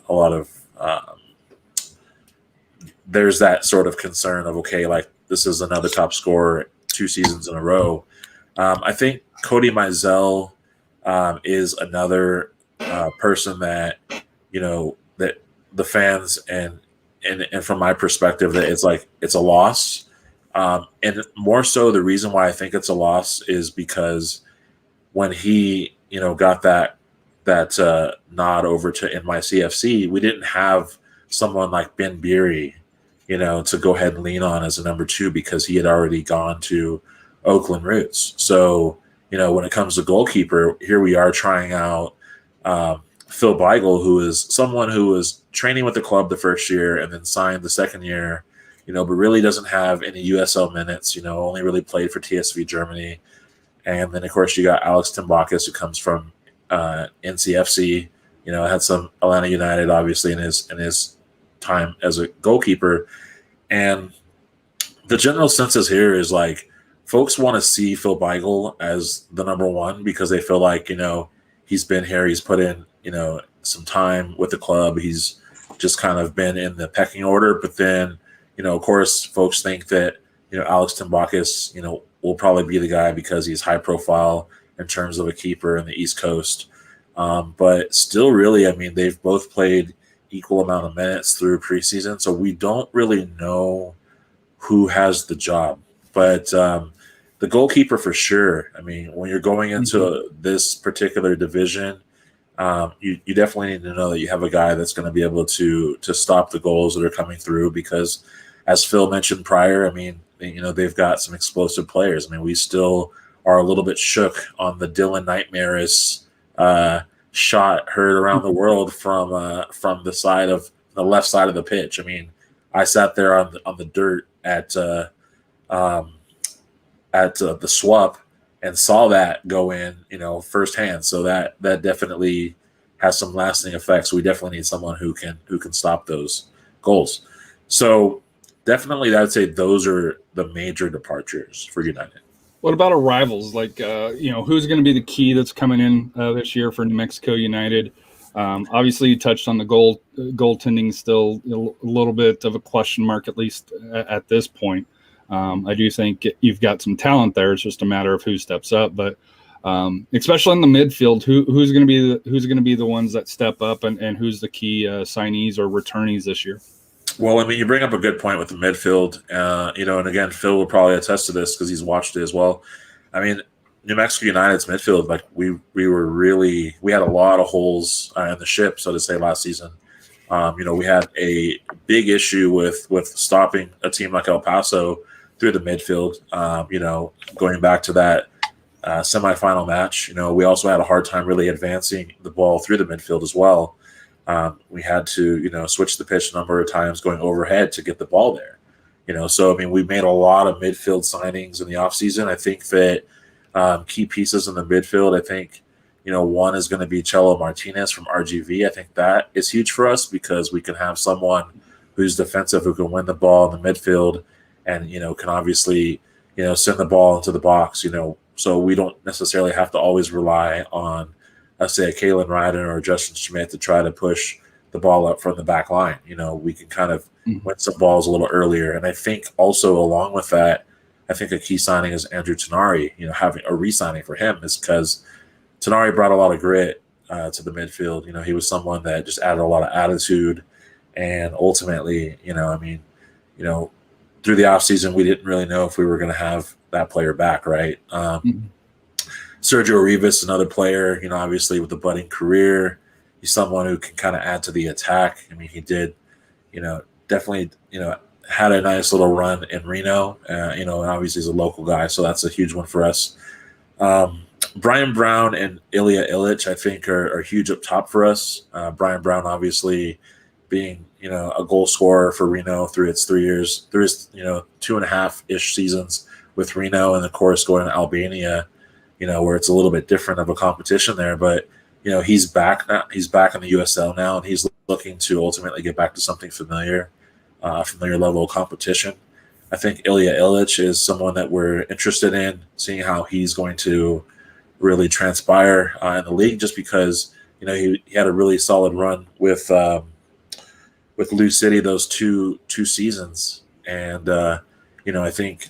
there's that sort of concern of, okay, like this is another top scorer 2 seasons in a row. I think Cody Mizell is another person that, that the fans and from my perspective, that it's a loss. And more so the reason why I think it's a loss is because when he, got that nod over to NYCFC, we didn't have someone like Ben Beery, to go ahead and lean on as a number 2 because he had already gone to Oakland Roots. So, when it comes to goalkeeper, here we are trying out Phil Beigel, who is someone who was training with the club the first year and then signed the second year, but really doesn't have any USL minutes, only really played for TSV Germany. And then, of course, you got Alex Timbakis, who comes from NCFC, had some Atlanta United, obviously, in his time as a goalkeeper. And the general census here is like folks want to see Phil Beigel as the number 1 because they feel like, he's been here, he's put in, some time with the club. He's just kind of been in the pecking order. But then, of course, folks think that, Alex Timbakis, will probably be the guy because he's high profile in terms of a keeper in the East Coast. But still, really, I mean, they've both played equal amount of minutes through preseason. So we don't really know who has the job. But the goalkeeper for sure. I mean, when you're going into this particular division, you definitely need to know that you have a guy that's going to be able to stop the goals that are coming through because, as Phil mentioned prior, I mean, they've got some explosive players. I mean, we still are a little bit shook on the Dylan Nightmares shot heard around the world from the side of the left side of the pitch. I mean, I sat there on the dirt at the swap and saw that go in, firsthand. So that definitely has some lasting effects. We definitely need someone who can stop those goals. So definitely, I'd say those are the major departures for United. What about arrivals? Like, who's going to be the key that's coming in this year for New Mexico United? Obviously, you touched on the goaltending, still a little bit of a question mark, at least at this point. I do think you've got some talent there. It's just a matter of who steps up. But especially in the midfield, who's going to be the ones that step up, and who's the key signees or returnees this year? Well, I mean, you bring up a good point with the midfield, and again, Phil will probably attest to this because he's watched it as well. I mean, New Mexico United's midfield, like we had a lot of holes in the ship, so to say, last season. We had a big issue with stopping a team like El Paso through the midfield. Going back to that semifinal match, we also had a hard time really advancing the ball through the midfield as well. We had to, switch the pitch a number of times going overhead to get the ball there. So, I mean, we made a lot of midfield signings in the offseason. I think that key pieces in the midfield, I think, one is going to be Chelo Martinez from RGV. I think that is huge for us because we can have someone who's defensive, who can win the ball in the midfield and, can obviously, send the ball into the box, so we don't necessarily have to always rely on, let's say, a Kalen Ryden or a Justin Schmidt to try to push the ball up from the back line. We can kind of win some balls a little earlier. And I think also along with that, I think a key signing is Andrew Tenari. Having a re-signing for him is because Tenari brought a lot of grit to the midfield. He was someone that just added a lot of attitude, and ultimately, through the offseason, we didn't really know if we were going to have that player back, right? Sergio Rivas, another player, obviously with a budding career, he's someone who can kind of add to the attack. He did, definitely, had a nice little run in Reno, and obviously he's a local guy, so that's a huge one for us. Brian Brown and Ilya Illich, I think, are huge up top for us. Brian Brown, obviously, being a goal scorer for Reno through its 3 years, through his 2.5-ish seasons with Reno, and of course going to Albania, where it's a little bit different of a competition there. But he's back now. He's back in the USL now, and he's looking to ultimately get back to something familiar level of competition. I think Ilya Illich is someone that we're interested in seeing how he's going to really transpire in the league, just because he had a really solid run with Lou City those two seasons, and I think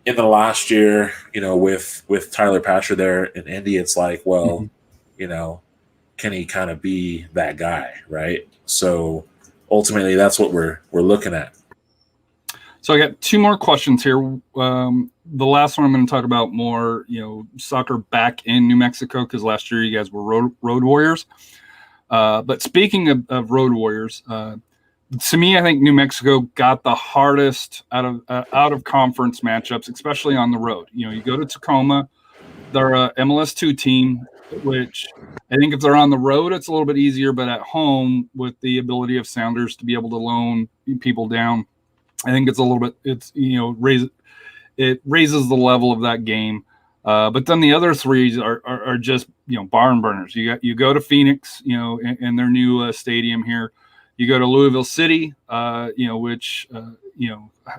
in the last year, with Tyler Pasher there in Indy, it's like, well, can he kind of be that guy, right? So ultimately, that's what we're looking at. So I got two more questions here. The last one I'm going to talk about more, soccer back in New Mexico, because last year you guys were road warriors. But speaking of road warriors, to me, I think New Mexico got the hardest out of conference matchups, especially on the road. You go to Tacoma, they're a MLS2 team, which I think if they're on the road, it's a little bit easier. But at home, with the ability of Sounders to be able to loan people down, I think it's a little bit, it raises the level of that game. But then the other three are just, barn burners. You go to Phoenix, in their new stadium here. You go to Louisville City, which,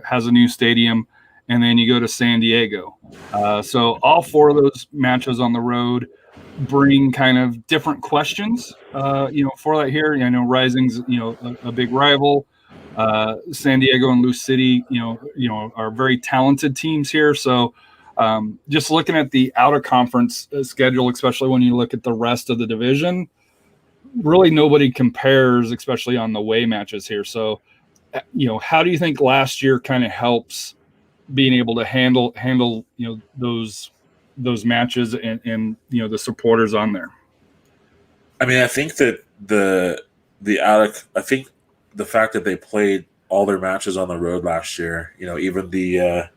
has a new stadium. And then you go to San Diego. So all four of those matches on the road bring kind of different questions, for that here. Rising's, a big rival. San Diego and Lou City, are very talented teams here. So just looking at the out of conference schedule, especially when you look at the rest of the division, really nobody compares, especially on the away matches here. So, how do you think last year kind of helps being able to handle those matches and the supporters on there? I think that I think the fact that they played all their matches on the road last year, even the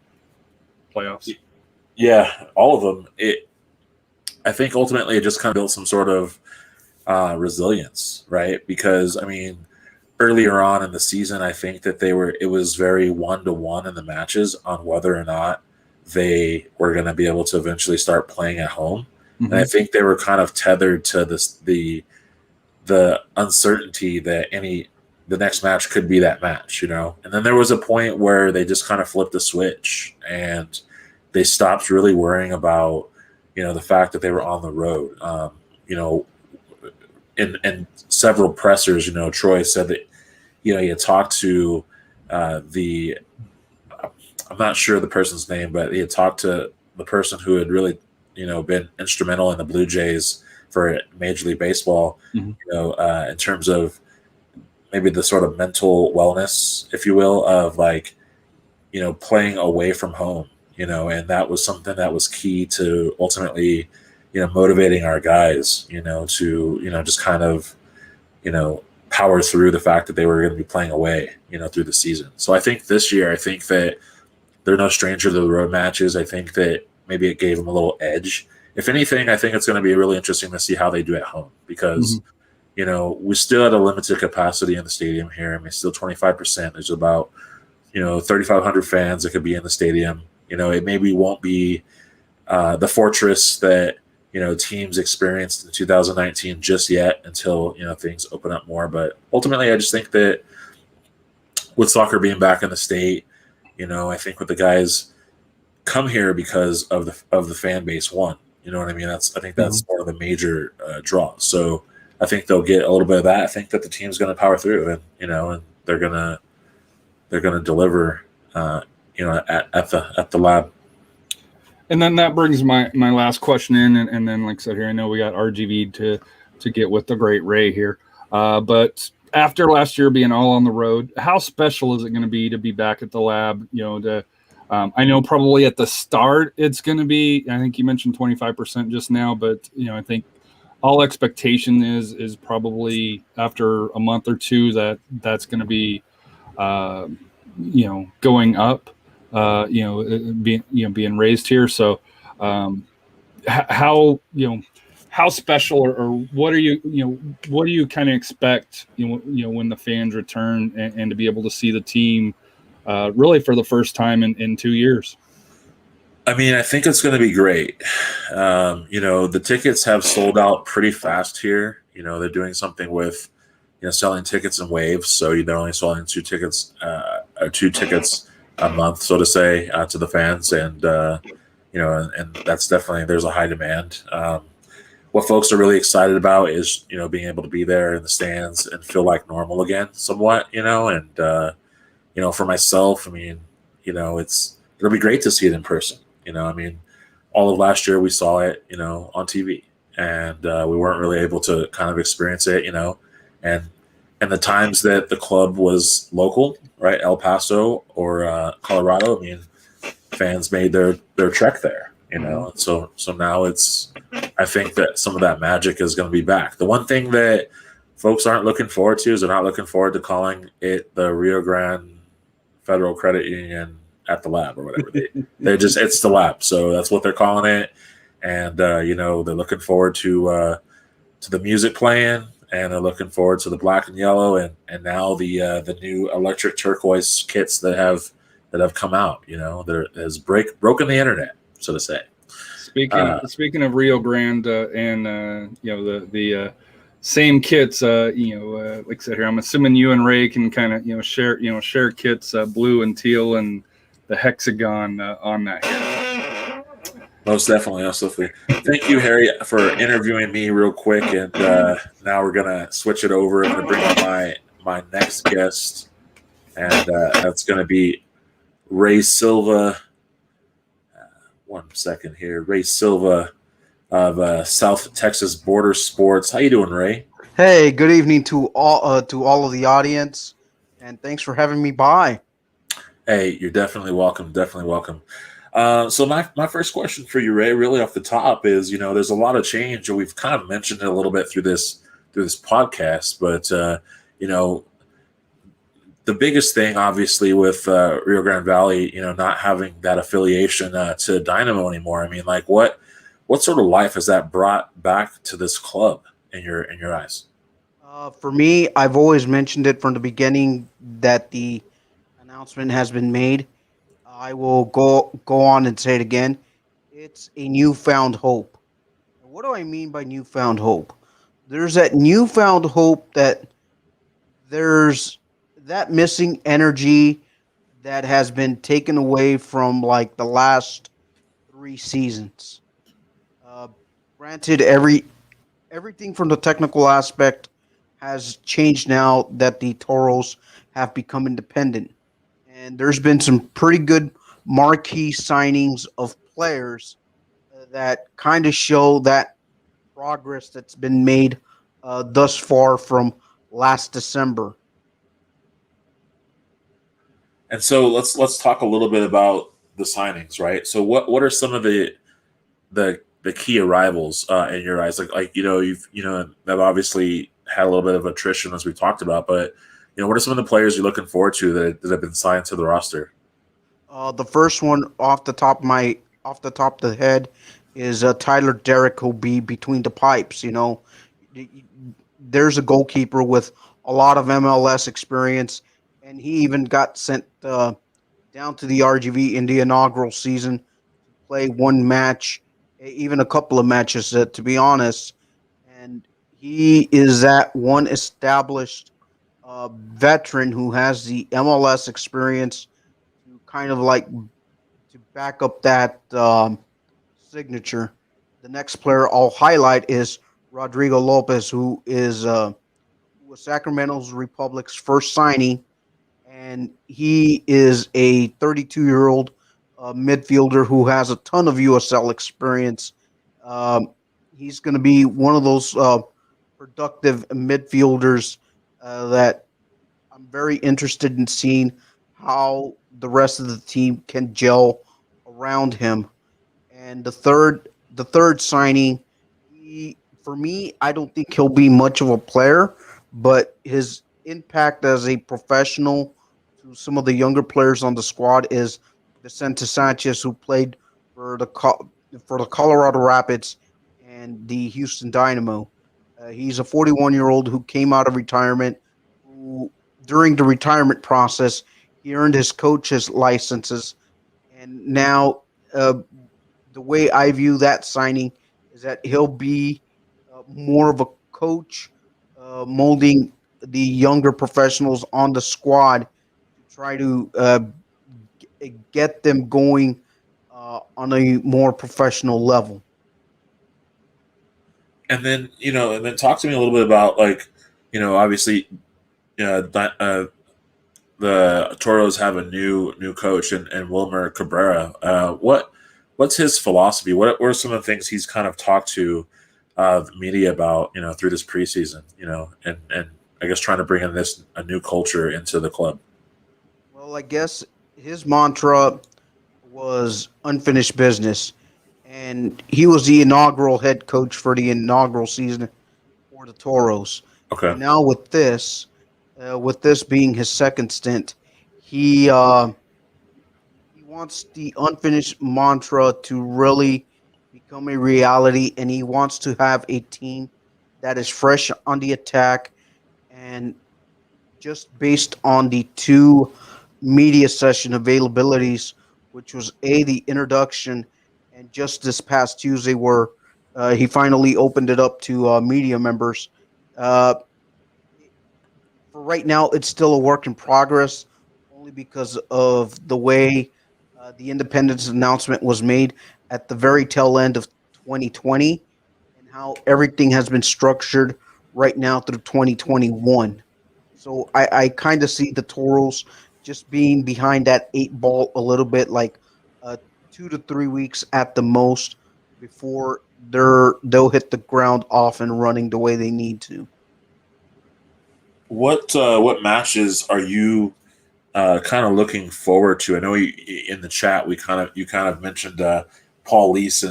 Playoffs. Yeah, all of them. I think ultimately it just kind of built some sort of resilience, right? Because earlier on in the season, I think that it was very 1-to-1 in the matches on whether or not they were going to be able to eventually start playing at home. Mm-hmm. And I think they were kind of tethered to the uncertainty that the next match could be that match, And then there was a point where they just kind of flipped the switch and they stopped really worrying about, the fact that they were on the road. In several pressers, Troy said that, he had talked to I'm not sure the person's name, but he had talked to the person who had really, been instrumental in the Blue Jays for Major League Baseball, mm-hmm. In terms of maybe the sort of mental wellness, if you will, of playing away from home, and that was something that was key to ultimately, motivating our guys, to, just kind of, power through the fact that they were going to be playing away, through the season. So I think this year, I think that they're no stranger to the road matches. I think that maybe it gave them a little edge. If anything, I think it's going to be really interesting to see how they do at home because, mm-hmm. We still had a limited capacity in the stadium here. Still 25%. There's about, 3,500 fans that could be in the stadium. It maybe won't be the fortress that, teams experienced in 2019 just yet until, things open up more. But ultimately, I just think that with soccer being back in the state, I think with the guys come here because of the fan base one. You know what I mean? I think that's mm-hmm. one of the major draws. So I think they'll get a little bit of that. I think that the team's going to power through and, and they're going to deliver at the lab. And then that brings my last question in, and then like I said here, I know we got RGV to get with the great Ray here, but after last year being all on the road, how special is it going to be back at the lab? I know probably at the start it's going to be. I think you mentioned 25% just now, but I think all expectation is probably after a month or two that's going to be going up. Being raised here. So, how special or what are what do you kind of expect, when the fans return and to be able to see the team, really for the first time in 2 years? I mean, I think it's going to be great. The tickets have sold out pretty fast here. They're doing something with, selling tickets in waves. So they're only selling two tickets a month, so to say, to the fans, and and that's definitely, there's a high demand. What folks are really excited about is being able to be there in the stands and feel like normal again, somewhat. And for myself, I mean, it'll be great to see it in person. I mean, all of last year we saw it, on TV, and we weren't really able to kind of experience it, and the times that the club was local, right, El Paso or Colorado, I mean, fans made their trek there, So now I think that some of that magic is going to be back. The one thing that folks aren't looking forward to is they're not looking forward to calling it the Rio Grande Federal Credit Union at the lab or whatever. It's the lab, so that's what they're calling it. And they're looking forward to the music playing. And they're looking forward to the black and yellow, and now the new electric turquoise kits that have come out. There has broken the internet, so to say. Speaking of Rio Grande and the same kits, like I said here, I'm assuming you and Ray can kind of share kits, blue and teal and the hexagon on that here. Most definitely. Thank you, Harry, for interviewing me real quick. And now we're going to switch it over. I'm going to bring on my next guest, and that's going to be Ray Silva. One second here. Ray Silva of South Texas Border Sports. How you doing, Ray? Hey, good evening to all of the audience, and thanks for having me by. Hey, you're definitely welcome. Definitely welcome. So my first question for you, Ray, really off the top is, there's a lot of change, and we've kind of mentioned it a little bit through this podcast, but the biggest thing, obviously, with Rio Grande Valley, not having that affiliation to Dynamo anymore. I mean, like what sort of life has that brought back to this club in your eyes? For me, I've always mentioned it from the beginning that the announcement has been made. I will go on and say it again. It's a newfound hope. What do I mean by newfound hope? There's that newfound hope that there's that missing energy that has been taken away from like the last 3 seasons. Granted, everything from the technical aspect has changed now that the Toros have become independent. And there's been some pretty good marquee signings of players that kind of show that progress that's been made thus far from last December. And so let's talk a little bit about the signings, right? So what are some of the key arrivals in your eyes? Like you've they've obviously had a little bit of attrition as we talked about, but what are some of the players you're looking forward to that have been signed to the roster? The first one off the top of the head is Tyler Derrick, who'll be between the pipes. There's a goalkeeper with a lot of MLS experience, and he even got sent down to the RGV in the inaugural season to play one match, even a couple of matches, to be honest. And he is that one established veteran who has the MLS experience to kind of like to back up that signature. The next player I'll highlight is Rodrigo Lopez, who was Sacramento Republic's first signing, and he is a 32-year-old midfielder who has a ton of USL experience. He's going to be one of those productive midfielders that I'm very interested in seeing how the rest of the team can gel around him. And the third signing, for me, I don't think he'll be much of a player, but his impact as a professional to some of the younger players on the squad is Vicente Sanchez, who played for the Colorado Rapids and the Houston Dynamo. He's a 41-year-old who came out of retirement. Who during the retirement process, he earned his coach's licenses, and now the way I view that signing is that he'll be more of a coach, molding the younger professionals on the squad to try to get them going on a more professional level. And then talk to me a little bit about, like, obviously, the Toros have a new coach and Wilmer Cabrera. What's his philosophy? What are some of the things he's kind of talked to the media about, through this preseason, and I guess trying to bring in a new culture into the club? Well, I guess his mantra was unfinished business, and he was the inaugural head coach for the inaugural season for the Toros. Okay. And now with this being his second stint, he wants the unfinished mantra to really become a reality, and he wants to have a team that is fresh on the attack. And just based on the two media session availabilities, which was the introduction, and just this past Tuesday where he finally opened it up to media members. For right now, it's still a work in progress, only because of the way the independence announcement was made at the very tail end of 2020, and how everything has been structured right now through 2021. So I kind of see the Toros just being behind that 8 ball a little bit, like 2 to 3 weeks at the most before they'll hit the ground off and running the way they need to. What matches are you kind of looking forward to? I know in the chat you kind of mentioned Paul Leese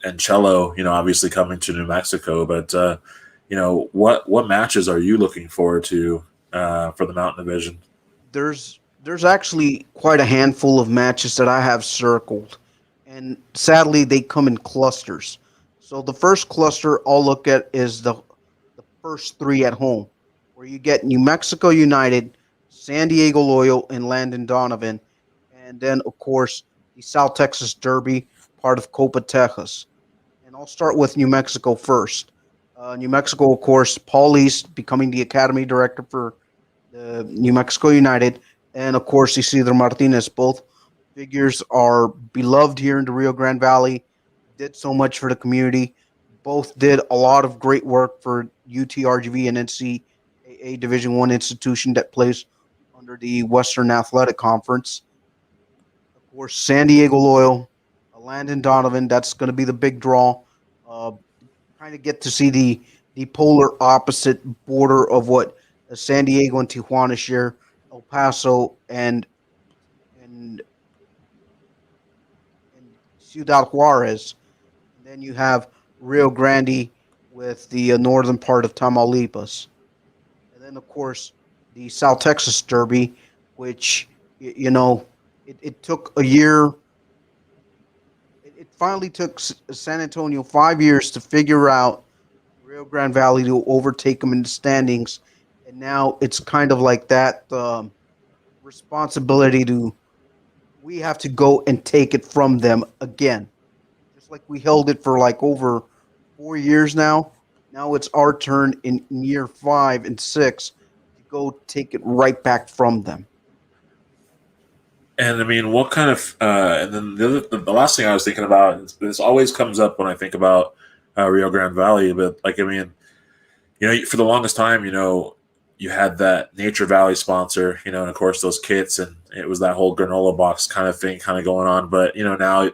and Cello, obviously coming to New Mexico, but what matches are you looking forward to for the Mountain Division? There's actually quite a handful of matches that I have circled, and sadly they come in clusters. So the first cluster I'll look at is the first three at home, where you get New Mexico United, San Diego Loyal, and Landon Donovan, and then of course the South Texas Derby, part of Copa Texas. And I'll start with New Mexico first. New Mexico, of course, Paul East becoming the academy director for the New Mexico United, and of course Isidro Martinez. Both figures are beloved here in the Rio Grande Valley, did so much for the community. Both did a lot of great work for UTRGV and NCAA Division I institution that plays under the Western Athletic Conference. Of course, San Diego Loyal, Landon Donovan, that's going to be the big draw. Kind of get to see the polar opposite border of what San Diego and Tijuana share, El Paso and Ciudad Juarez. And then you have Rio Grande with the northern part of Tamaulipas. And then, of course, the South Texas Derby, which, it took a year. It finally took San Antonio 5 years to figure out Rio Grande Valley to overtake them in the standings. And now it's kind of like that responsibility we have to go and take it from them again. Just like we held it for like over 4 years now. Now it's our turn in year 5 and 6 to go take it right back from them. And I mean, what kind of and then the last thing I was thinking about is this always comes up when I think about Rio Grande Valley, but like, I mean, for the longest time, you had that Nature Valley sponsor, and of course those kits, and it was that whole granola box kind of thing kind of going on. But now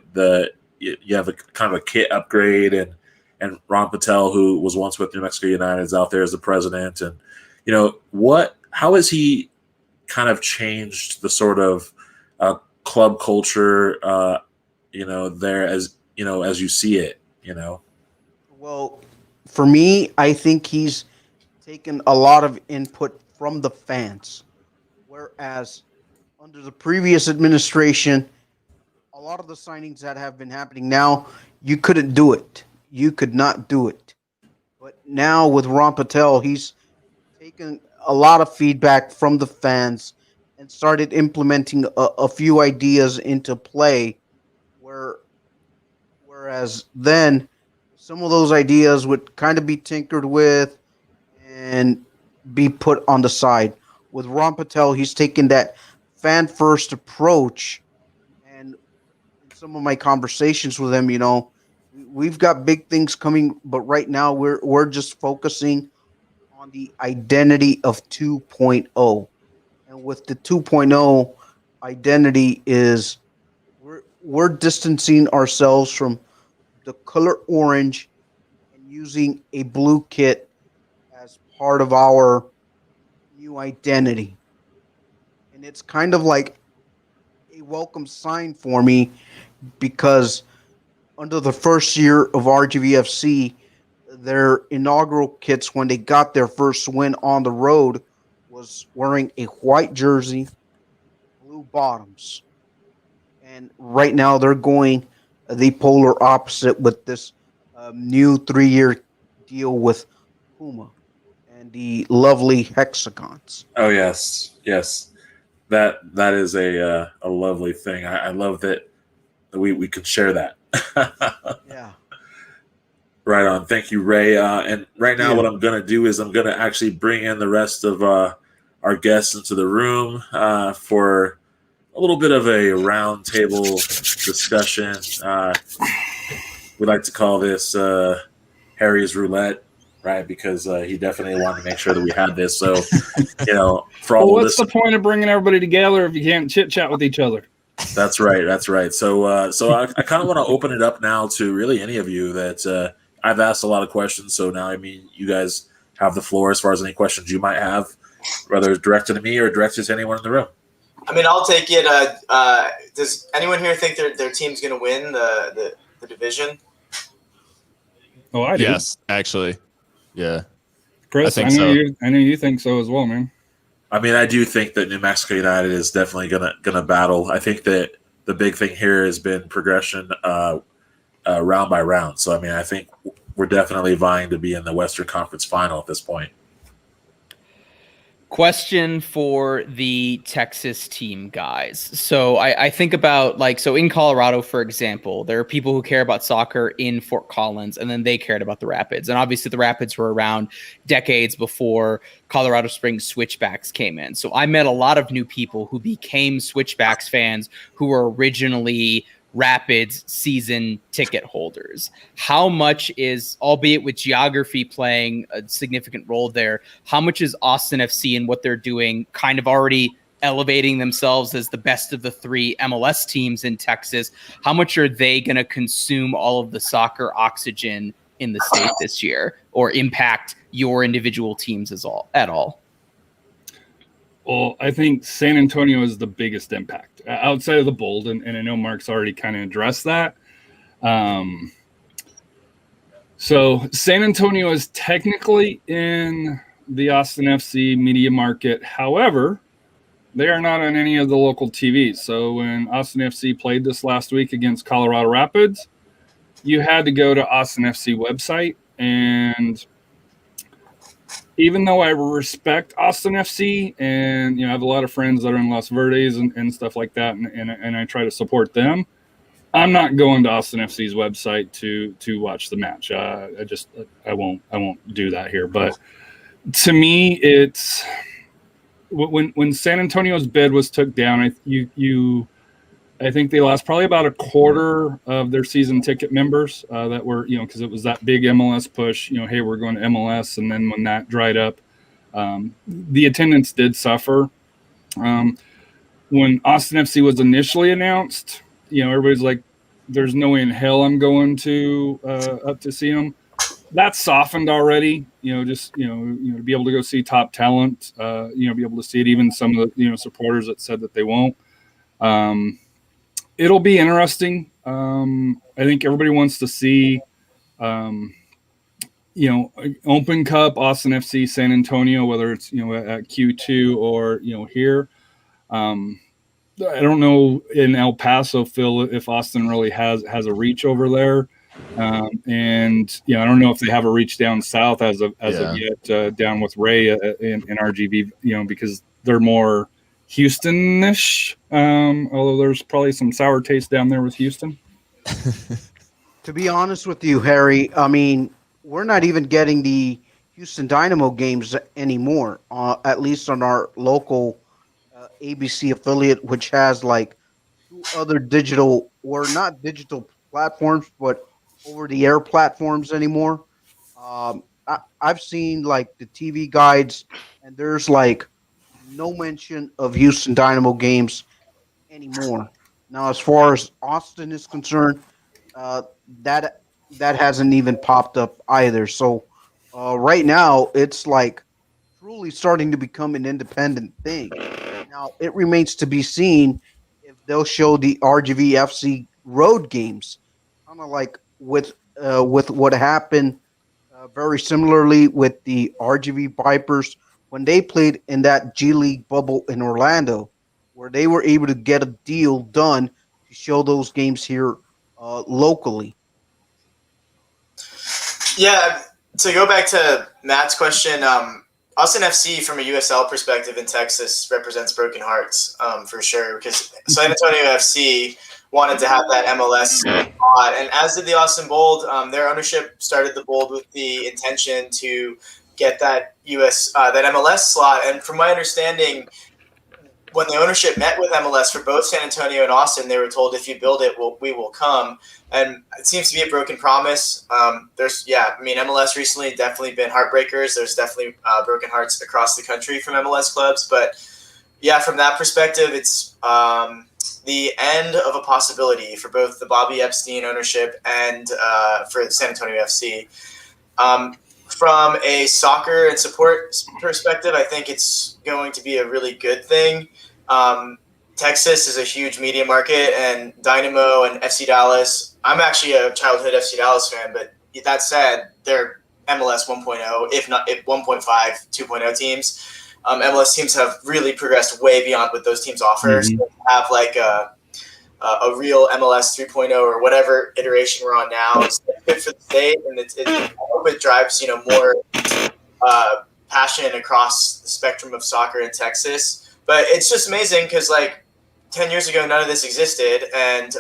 you have a kind of a kit upgrade, and Ron Patel, who was once with New Mexico United, is out there as the president, and how has he kind of changed the sort of club culture, there as you see it, Well, for me, I think he's taken a lot of input from the fans, whereas under the previous administration, a lot of the signings that have been happening now, you couldn't do it. You could not do it. But now with Ron Patel, he's taken a lot of feedback from the fans and started implementing a few ideas into play, whereas then some of those ideas would kind of be tinkered with and be put on the side. With Ron Patel, he's taken that fan-first approach, and in some of my conversations with him, we've got big things coming, but right now we're just focusing on the identity of 2.0. And with the 2.0 identity is we're distancing ourselves from the color orange and using a blue kit as part of our new identity. And it's kind of like a welcome sign for me, because under the first year of RGVFC, their inaugural kits, when they got their first win on the road, was wearing a white jersey, blue bottoms. And right now they're going the polar opposite with this new 3-year deal with Puma and the lovely hexagons. Oh yes, that is a lovely thing. I love that we could share that. Yeah. Right on. Thank you, Ray. And right now, what I'm going to do is I'm going to actually bring in the rest of our guests into the room for a little bit of a round table discussion. We like to call this Harry's Roulette, right? Because he definitely wanted to make sure that we had this. So, for all what's the point of bringing everybody together if you can't chit-chat with each other? That's right. So I kind of want to open it up now to really any of you that I've asked a lot of questions. So now, you guys have the floor as far as any questions you might have, whether it's directed to me or directed to anyone in the room. I'll take it. Does anyone here think their team's going to win the division? Oh, I do. Yes, actually. Yeah. Chris, I know you think so as well, man. I do think that New Mexico United is definitely gonna battle. I think that the big thing here has been progression round by round. So, I think we're definitely vying to be in the Western Conference Final at this point. Question for the Texas team, guys. So I think about in Colorado, for example, there are people who care about soccer in Fort Collins, and then they cared about the Rapids. And obviously the Rapids were around decades before Colorado Springs Switchbacks came in. So I met a lot of new people who became Switchbacks fans who were originally Rapids season ticket holders. How much is, albeit with geography playing a significant role there, how much is Austin FC and what they're doing kind of already elevating themselves as the best of the 3 MLS teams in Texas? How much are they going to consume all of the soccer oxygen in the state this year, or impact your individual teams at all? Well, I think San Antonio is the biggest impact outside of the Bold, and I know Mark's already kind of addressed that. So San Antonio is technically in the Austin FC media market. However, they are not on any of the local TVs. So when Austin FC played this last week against Colorado Rapids, you had to go to Austin FC website, and even though I respect Austin FC and, I have a lot of friends that are in Los Verdes and stuff like that, and I try to support them, I'm not going to Austin FC's website to watch the match. I won't do that here. But to me, it's when San Antonio's bid was took down, I think they lost probably about a quarter of their season ticket members that were, because it was that big MLS push, hey, we're going to MLS. And then when that dried up, The attendance did suffer. When Austin FC was initially announced, everybody's like, there's no way in hell I'm going to up to see them. That's softened already, to be able to go see top talent, be able to see it, even some of the, supporters that said that they won't. It'll be interesting. I think everybody wants to see, Open Cup, Austin FC, San Antonio, whether it's, at Q2 or, here. I don't know in El Paso, Phil, if Austin really has a reach over there. And I don't know if they have a reach down south as of yet, down with Ray in RGV, because they're more Houston-ish. Although there's probably some sour taste down there with Houston. To be honest with you, Harry, I mean, we're not even getting the Houston Dynamo games anymore, at least on our local ABC affiliate, which has like 2 other digital, or not digital platforms, but over-the-air platforms anymore. I've seen like the TV guides, and there's like no mention of Houston Dynamo games anymore. Now, as far as Austin is concerned, that hasn't even popped up either. So right now, it's like truly starting to become an independent thing. Now, it remains to be seen if they'll show the RGV FC road games, kind of like with what happened very similarly with the RGV Vipers when they played in that G League bubble in Orlando, where they were able to get a deal done to show those games here locally. Yeah, to go back to Matt's question, Austin FC from a USL perspective in Texas represents broken hearts for sure, because San Antonio FC wanted to have that MLS spot, and as did the Austin Bold. Their ownership started the Bold with the intention to get that that MLS slot, and from my understanding, when the ownership met with MLS for both San Antonio and Austin, they were told, if you build it, we will come. And it seems to be a broken promise. MLS recently definitely been heartbreakers. There's definitely broken hearts across the country from MLS clubs. But yeah, from that perspective, it's the end of a possibility for both the Bobby Epstein ownership and for San Antonio FC. From a soccer and support perspective, I think it's going to be a really good thing. Texas is a huge media market, and Dynamo and FC Dallas. I'm actually a childhood FC Dallas fan, but that said, they're MLS 1.0, if 1.5, 2.0 teams. MLS teams have really progressed way beyond what those teams offer. Mm-hmm. So have like a real MLS 3.0 or whatever iteration we're on now. It's good for the state, and I hope it drives more passion across the spectrum of soccer in Texas. But it's just amazing because, 10 years ago, none of this existed, and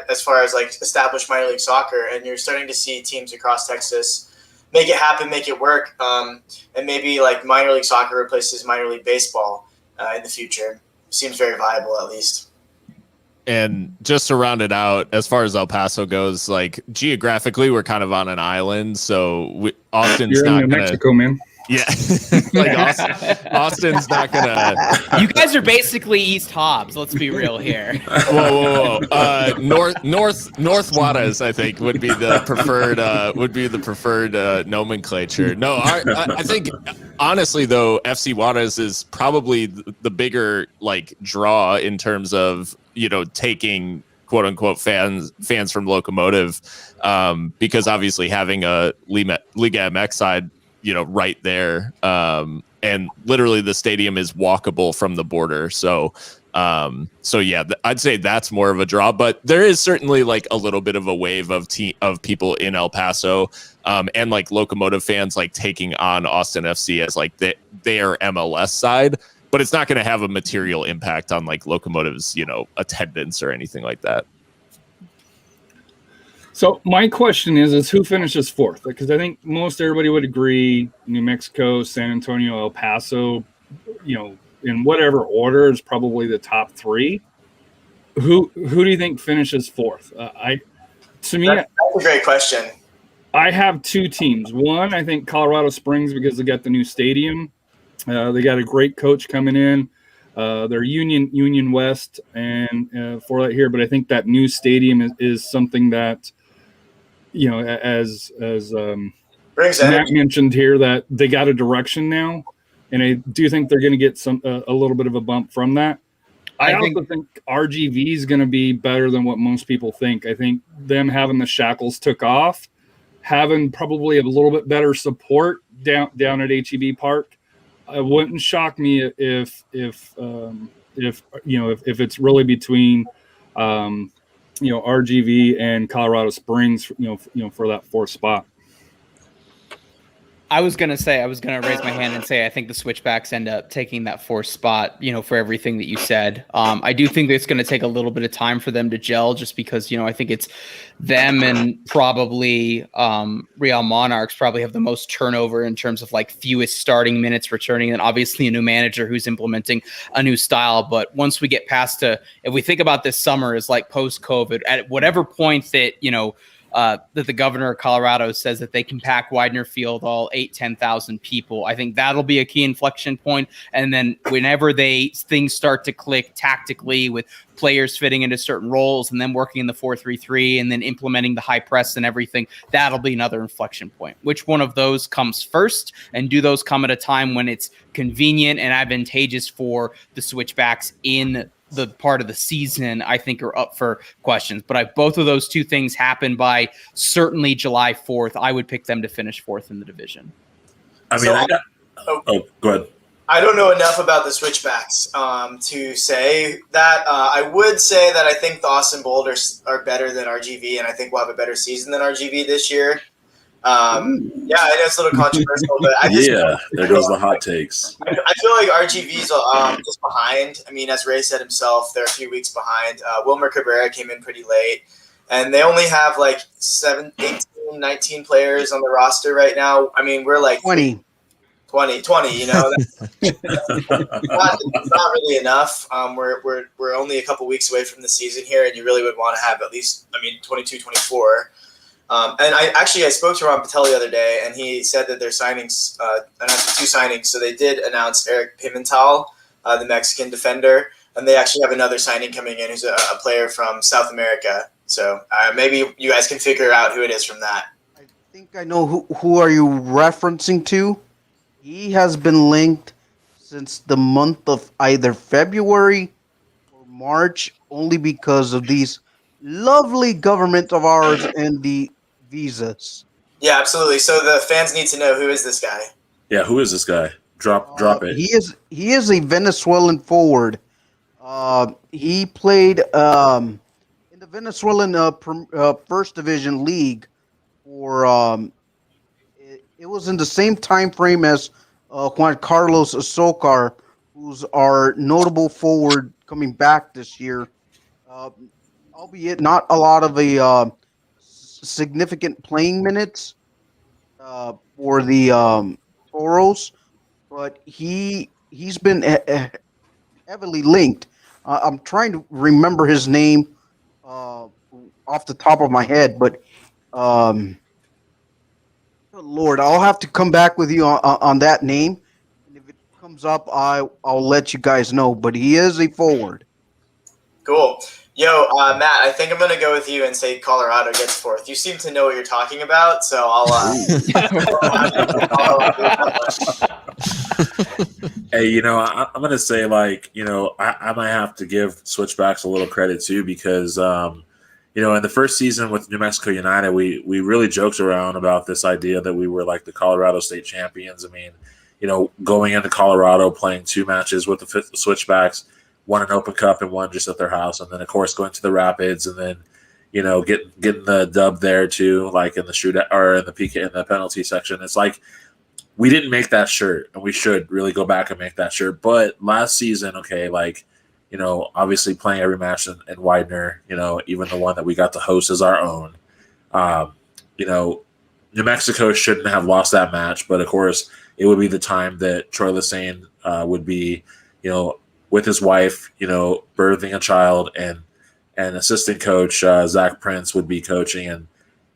as far as, established minor league soccer, and you're starting to see teams across Texas make it happen, make it work, and maybe, minor league soccer replaces minor league baseball in the future. Seems very viable, at least. And just to round it out, as far as El Paso goes, geographically, we're kind of on an island, so Austin's You're not in New gonna. Mexico, man. Yeah, Austin's not gonna. You guys are basically East Hobbs. Let's be real here. Whoa. North Juarez, I think, would be the preferred nomenclature. No, I think honestly though, FC Juarez is probably the bigger draw in terms of taking quote unquote fans from Locomotive, because obviously having a Liga MX side right there, and literally the stadium is walkable from the border. So yeah, I'd say that's more of a draw, but there is certainly a little bit of a wave of people in El Paso, and Locomotive fans taking on Austin FC as their MLS side, but it's not going to have a material impact on Locomotive's attendance or anything like that. So my question is who finishes fourth? Because I think most everybody would agree New Mexico, San Antonio, El Paso, in whatever order is probably the top three. Who do you think finishes fourth? That's a great question. I have two teams. One, I think Colorado Springs, because they got the new stadium. They got a great coach coming in. They're Union West and for that here, but I think that new stadium is something that, as Brings Matt energy. mentioned here, that they got a direction now, and I do think they're going to get a little bit of a bump from that. I also think RGV is going to be better than what most people think. I think them having the shackles took off, having probably a little bit better support down at HEB Park. It wouldn't shock me if it's really between RGV and Colorado Springs for that fourth spot. I was gonna raise my hand and say I think the Switchbacks end up taking that fourth spot, for everything that you said. I do think it's gonna take a little bit of time for them to gel, just because I think it's them and probably Real Monarchs probably have the most turnover in terms of like fewest starting minutes returning, and obviously a new manager who's implementing a new style. But once we get past if we think about this summer as like post-COVID, at whatever point that that the governor of Colorado says that they can pack Widener Field all 10,000 people, I think that'll be a key inflection point. And then whenever things start to click tactically with players fitting into certain roles and then working in the 4-3-3 and then implementing the high press and everything, that'll be another inflection point. Which one of those comes first, and do those come at a time when it's convenient and advantageous for the Switchbacks in the part of the season, I think are up for questions. But if both of those two things happen by certainly July 4th, I would pick them to finish fourth in the division. Go ahead. I don't know enough about the Switchbacks to say that. I would say that I think the Austin Boulders are better than RGV, and I think we'll have a better season than RGV this year. I know it's a little controversial, but there goes the hot takes. I feel like RGV's just behind. I mean, as Ray said himself, they're a few weeks behind. Wilmer Cabrera came in pretty late, and they only have like 7, 18, 19 players on the roster right now. I mean, we're like 20. That's not really enough. We're only a couple weeks away from the season here, and you really would want to have at least, 22, 24. And I spoke to Ron Patel the other day, and he said that their signings announced 2 signings. So they did announce Eric Pimentel, the Mexican defender, and they actually have another signing coming in who's a player from South America. So maybe you guys can figure out who it is from that. I think I know who are you referencing to. He has been linked since the month of either February or March, only because of these lovely government of ours and the visas. Yeah, absolutely. So the fans need to know, who is this guy? Yeah, who is this guy? Drop it. He is a Venezuelan forward. He played in the Venezuelan First Division League for it was in the same time frame as Juan Carlos Azocar, who's our notable forward coming back this year. Albeit not a lot of significant playing minutes for the Toros, but he's been heavily linked. I'm trying to remember his name off the top of my head, but good Lord, I'll have to come back with you on that name, and if it comes up, I'll let you guys know. But he is a forward. Cool. Yo, Matt, I think I'm going to go with you and say Colorado gets fourth. You seem to know what you're talking about, so I'll Hey, I'm going to say, I might have to give Switchbacks a little credit, too, because, in the first season with New Mexico United, we really joked around about this idea that we were like the Colorado State champions. I mean, going into Colorado, playing 2 matches with the Switchbacks, one an Open Cup and one just at their house, and then of course going to the Rapids, and then getting the dub there too, like in the shootout or in the PK in the penalty section. It's like we didn't make that shirt, and we should really go back and make that shirt. But last season, obviously playing every match in Widener, even the one that we got to host as our own. New Mexico shouldn't have lost that match, but of course it would be the time that Troy Lesane would be, with his wife, birthing a child, and assistant coach Zach Prince would be coaching, and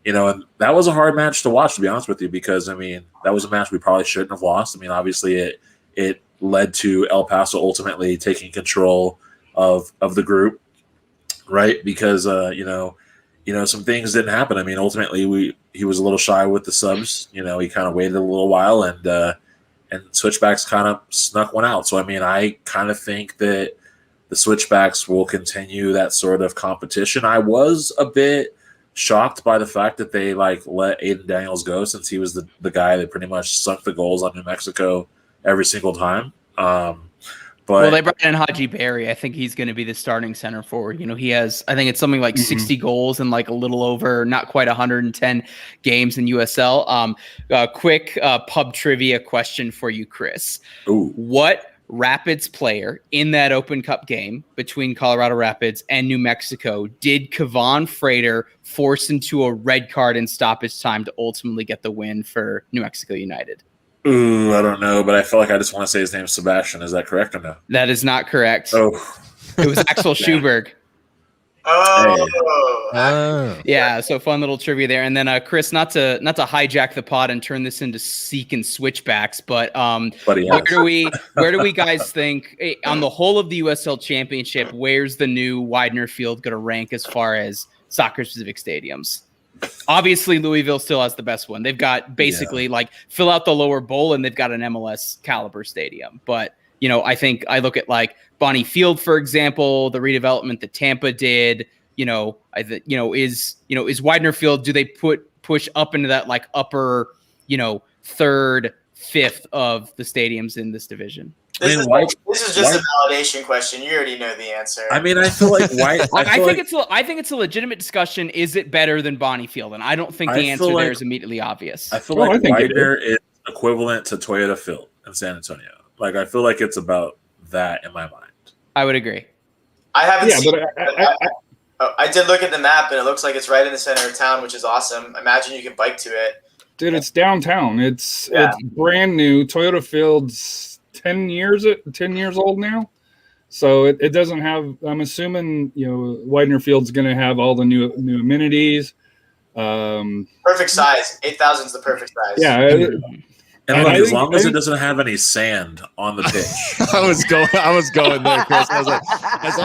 and that was a hard match to watch, to be honest with you, because I mean that was a match we probably shouldn't have lost. I mean, obviously it led to El Paso ultimately taking control of the group, right? Because some things didn't happen. I mean, ultimately he was a little shy with the subs. He kind of waited a little while, and Switchbacks kind of snuck one out. So I mean, I kind of think that the Switchbacks will continue that sort of competition. I was a bit shocked by the fact that they let Aiden Daniels go, since he was the guy that pretty much sunk the goals on New Mexico every single time. But they brought in Haji Berry. I think he's going to be the starting center forward. He has, I think it's something like 60 goals and like a little over, not quite 110 games in USL. Quick pub trivia question for you, Chris. Ooh. What Rapids player in that Open Cup game between Colorado Rapids and New Mexico did Kevon Frater force into a red card and stoppage time to ultimately get the win for New Mexico United? Ooh, I don't know, but I feel like I just want to say his name is Sebastian. Is that correct or no? That is not correct. Oh, it was Axel Schuberg. Oh. Yeah, so fun little trivia there. And then Chris, not to hijack the pod and turn this into Seek and Switchbacks, but where do we guys think on the whole of the USL Championship, where's the new Widener Field going to rank as far as soccer specific stadiums? Obviously, Louisville still has the best one. They've got basically fill out the lower bowl, and they've got an MLS caliber stadium. But I think I look at like Bonnie Field, for example, the redevelopment that Tampa did. Is Widener Field? Do they push up into that like upper, third, fifth of the stadiums in this division? This is just a validation question. You already know the answer. I mean, I feel like I think it's a legitimate discussion. Is it better than Bonnie Field? And I don't think the answer there is immediately obvious. I feel like Widener is equivalent to Toyota Field in San Antonio. Like, I feel like it's about that in my mind. I would agree. I haven't seen I did look at the map, and it looks like it's right in the center of town, which is awesome. Imagine you can bike to it. Dude, it's downtown. It's brand new. Toyota Field's 10 years old now. So it doesn't have, I'm assuming, Widener Field's going to have all the new amenities. Perfect size. 8,000 is the perfect size. Yeah. And as long as it doesn't have any sand on the pitch. I was going there, Chris. I was like, as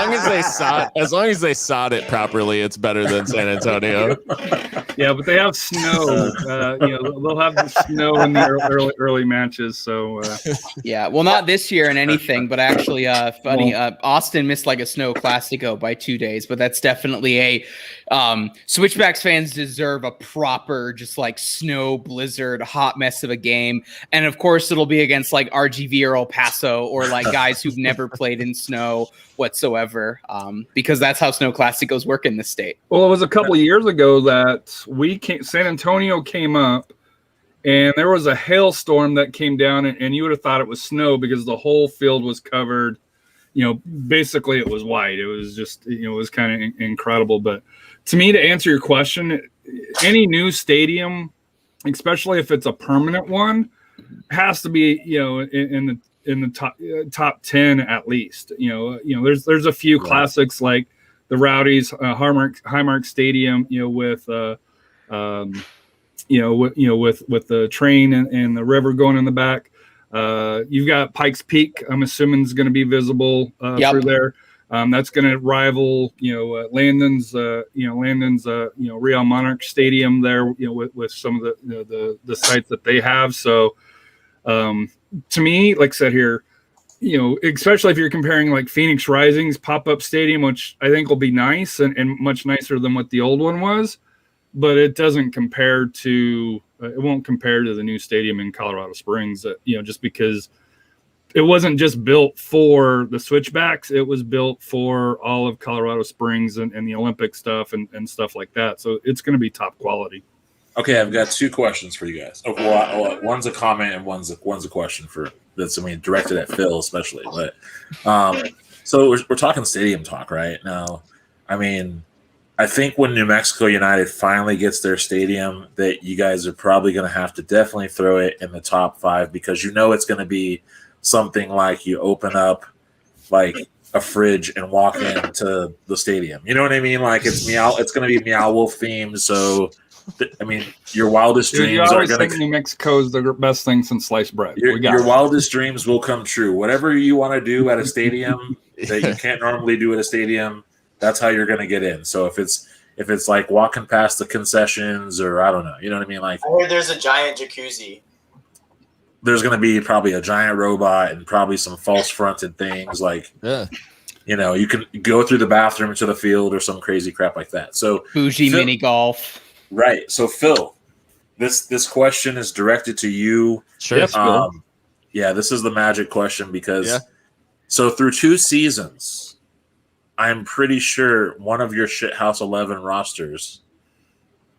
long as they sod it properly, it's better than San Antonio. Yeah, but they have snow. They'll have the snow in the early matches. So yeah, well, not this year in anything, but actually, funny. Austin missed like a snow classico by 2 days, but that's definitely a Switchbacks fans deserve a proper, just like snow blizzard, hot mess of a game. And of course, it'll be against like RGV or El Paso or like guys who've never played in snow whatsoever, because that's how snow classicos work in this state. Well, it was a couple of years ago that San Antonio came up, and there was a hailstorm that came down, and you would have thought it was snow because the whole field was covered. Basically it was white. It was just, it was kind of incredible. But to me, to answer your question, any new stadium, especially if it's a permanent one, has to be, in the top 10 at least. There's a few classics like the Rowdies, Highmark Stadium, with the train and the river going in the back. You've got Pikes Peak. I'm assuming is going to be visible through there. That's going to rival, Landon's, Real Monarch Stadium there, with some of the sites that they have. So, to me, like I said here, especially if you're comparing like Phoenix Rising's pop-up stadium, which I think will be nice and much nicer than what the old one was, but it doesn't compare to, it won't compare to the new stadium in Colorado Springs, just because it wasn't just built for the Switchbacks. It was built for all of Colorado Springs and the Olympic stuff and stuff like that. So it's going to be top quality. Okay, I've got two questions for you guys. Okay, well, one's a comment and one's a question directed at Phil especially. But so we're talking stadium talk right now. I mean, I think when New Mexico United finally gets their stadium, that you guys are probably going to have to definitely throw it in the top 5, because it's going to be something like you open up like a fridge and walk into the stadium. You know what I mean? Like it's going to be Meow Wolf themed. So I mean, your wildest Dude, you dreams are always going think New Mexico is the best thing since sliced bread. your wildest dreams will come true. Whatever you want to do at a stadium that you can't normally do at a stadium, that's how you're going to get in. So if it's like walking past the concessions, or I don't know, you know what I mean? Like, I heard there's a giant jacuzzi. There's going to be probably a giant robot and probably some false fronted things. Like, you know, you can go through the bathroom to the field or some crazy crap like that. So bougie mini golf. Right. So Phil, this question is directed to you. Sure. Yes, Phil. Yeah, this is the magic question because so through 2 seasons, I'm pretty sure one of your Shithouse 11 rosters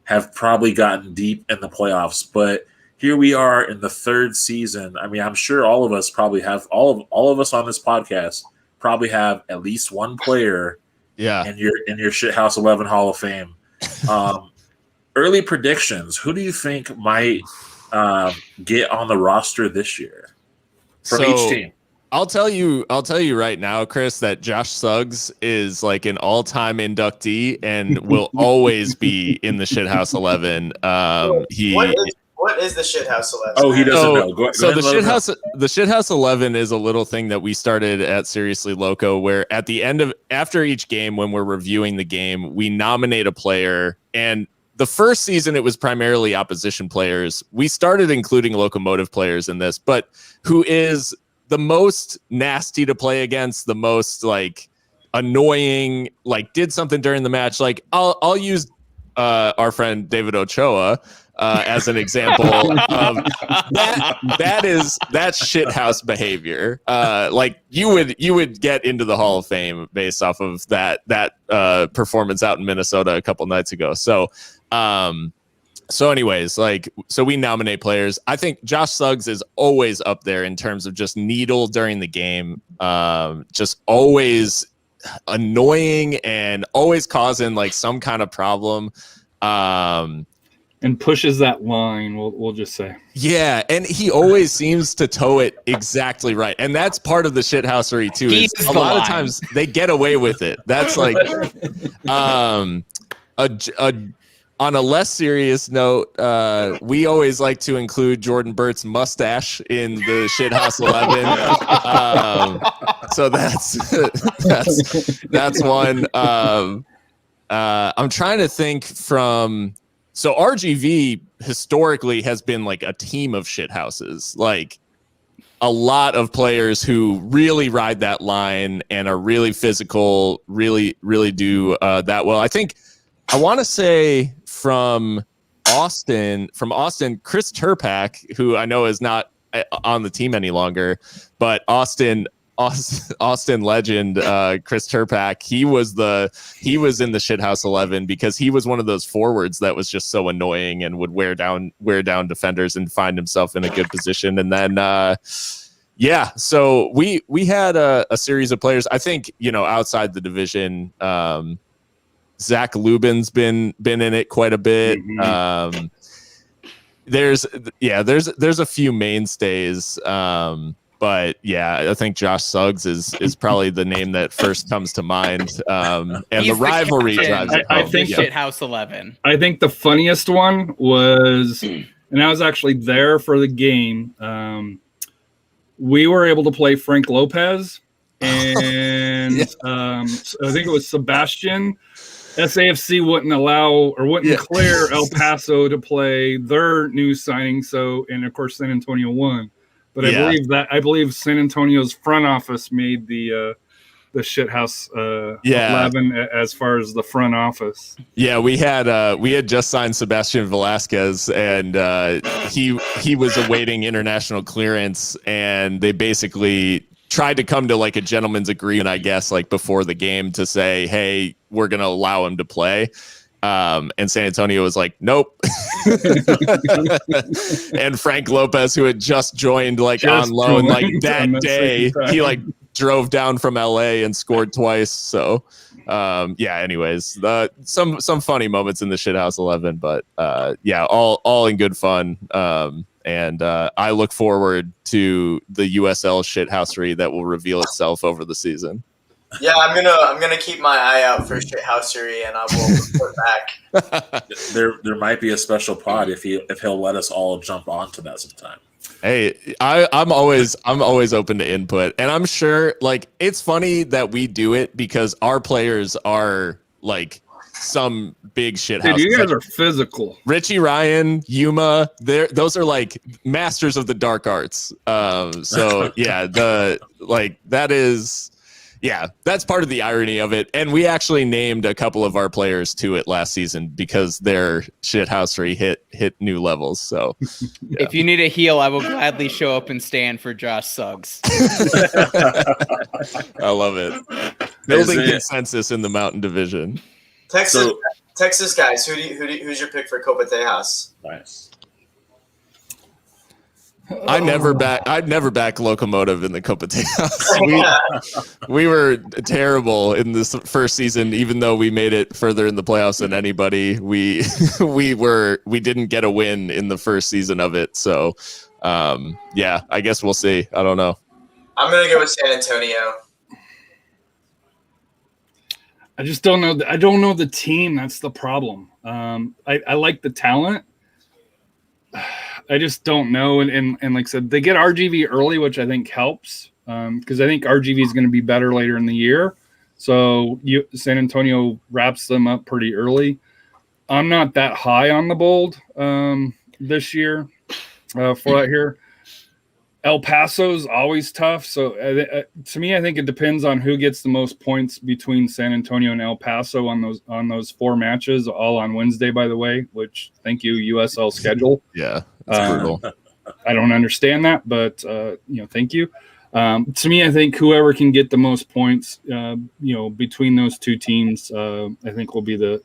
have probably gotten deep in the playoffs, but here we are in the 3rd season. I mean, I'm sure all of us probably have all of us on this podcast probably have at least one player in your Shithouse 11 Hall of Fame. Early predictions. Who do you think might get on the roster this year from each team? I'll tell you right now, Chris, that Josh Suggs is like an all-time inductee and will always be in the Shithouse 11. What is the Shithouse 11? Oh, he doesn't know. Go so ahead, the Shithouse 11 is a little thing that we started at Seriously Loco, where at the end after each game, when we're reviewing the game, we nominate a player. And the first season, it was primarily opposition players. We started including Locomotive players in this, but who is the most nasty to play against, the most like annoying, like did something during the match. Like I'll use our friend David Ochoa as an example of that's shithouse behavior. Like you would get into the Hall of Fame based off of that performance out in Minnesota a couple nights ago. So anyways, so we nominate players. I think Josh Suggs is always up there in terms of just needle during the game. Just always annoying and always causing like some kind of problem. And pushes that line, we'll just say. Yeah, and he always seems to toe it exactly right. And that's part of the shithousery too. Is a lot of times they get away with it. That's like on a less serious note, we always like to include Jordan Burt's mustache in the Shithouse 11. So that's one. I'm trying to think from. So RGV historically has been like a team of shithouses, like a lot of players who really ride that line and are really physical, really do that well. I want to say from Austin, Chris Turpak, who I know is not on the team any longer, but Austin legend Chris Turpak, he was in the Shithouse 11 because he was one of those forwards that was just so annoying and would wear down defenders and find himself in a good position. And then so we had a series of players. I think, outside the division, Zach Lubin's been in it quite a bit. Mm-hmm. There's a few mainstays. But yeah, I think Josh Suggs is probably the name that first comes to mind. And the rivalry drives it home. I think Shithouse 11. I think the funniest one was, and I was actually there for the game. We were able to play Frank Lopez, and I think it was Sebastian. SAFC wouldn't clear El Paso to play their new signing. So, and of course, San Antonio won. But I believe San Antonio's front office made the Shithouse 11 as far as the front office. Yeah, we had just signed Sebastian Velasquez, and he was awaiting international clearance, and they basically tried to come to like a gentleman's agreement, I guess, like before the game to say, hey, we're going to allow him to play. And San Antonio was like, nope. And Frank Lopez, who had just joined on loan that day, he drove down from LA and scored twice. So anyways, some funny moments in the Shithouse 11, but all in good fun. And I look forward to the USL shithousery that will reveal itself over the season. Yeah, I'm gonna keep my eye out for shithousery, and I will report back. There might be a special pod if he'll let us all jump onto that sometime. Hey, I'm always open to input, and I'm sure like it's funny that we do it because our players are like some big shit house. Dude, you guys are physical. Richie Ryan, Yuma, those are like masters of the dark arts. So yeah, that's part of the irony of it. And we actually named a couple of our players to it last season because their shithousery hit new levels. So yeah. If you need a heel, I will gladly show up and stand for Josh Suggs. I love it. Building consensus in the Mountain Division. Texas guys, who's your pick for Copa Tejas? Nice. I'd never back Locomotive in the Copa Tejas. We were terrible in this first season, even though we made it further in the playoffs than anybody. We didn't get a win in the first season of it. So yeah, I guess we'll see. I don't know. I'm gonna go with San Antonio. I just don't know. I don't know the team. That's the problem. I like the talent. I just don't know. And like I said, they get RGV early, which I think helps because I think RGV is going to be better later in the year. So San Antonio wraps them up pretty early. I'm not that high on the Bold this year for that here. El Paso's always tough. So to me, I think it depends on who gets the most points between San Antonio and El Paso on those 4 matches, all on Wednesday, by the way, which thank you, USL schedule. Yeah, that's brutal. I don't understand that, but thank you. To me, I think whoever can get the most points, between those two teams, I think will be the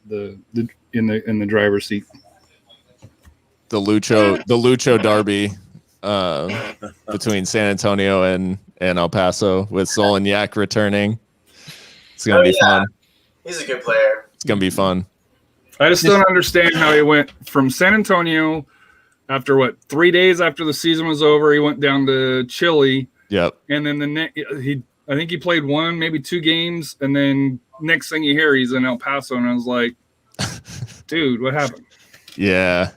in the driver's seat. The Lucho Derby. Between San Antonio and El Paso with Solignac returning. It's going to be fun. He's a good player. It's going to be fun. I just don't understand how he went from San Antonio after 3 days after the season was over. He went down to Chile. Yep. And then I think he played 1, maybe 2 games. And then next thing you hear, he's in El Paso. And I was like, dude, what happened? Yeah.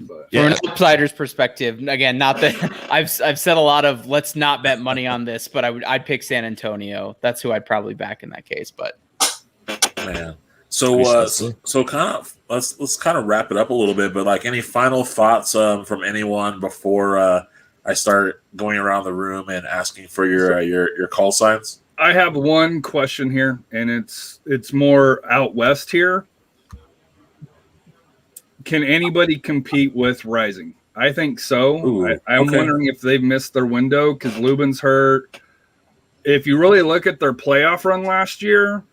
But from an outsider's perspective, again, not that I've said a lot of let's not bet money on this, but I'd pick San Antonio. That's who I'd probably back in that case. But man, so kind of let's kind of wrap it up a little bit. But like, any final thoughts from anyone before I start going around the room and asking for your call signs? I have one question here, and it's more out west here. Can anybody compete with Rising? I think so. I'm wondering if they've missed their window because Lubin's hurt. If you really look at their playoff run last year,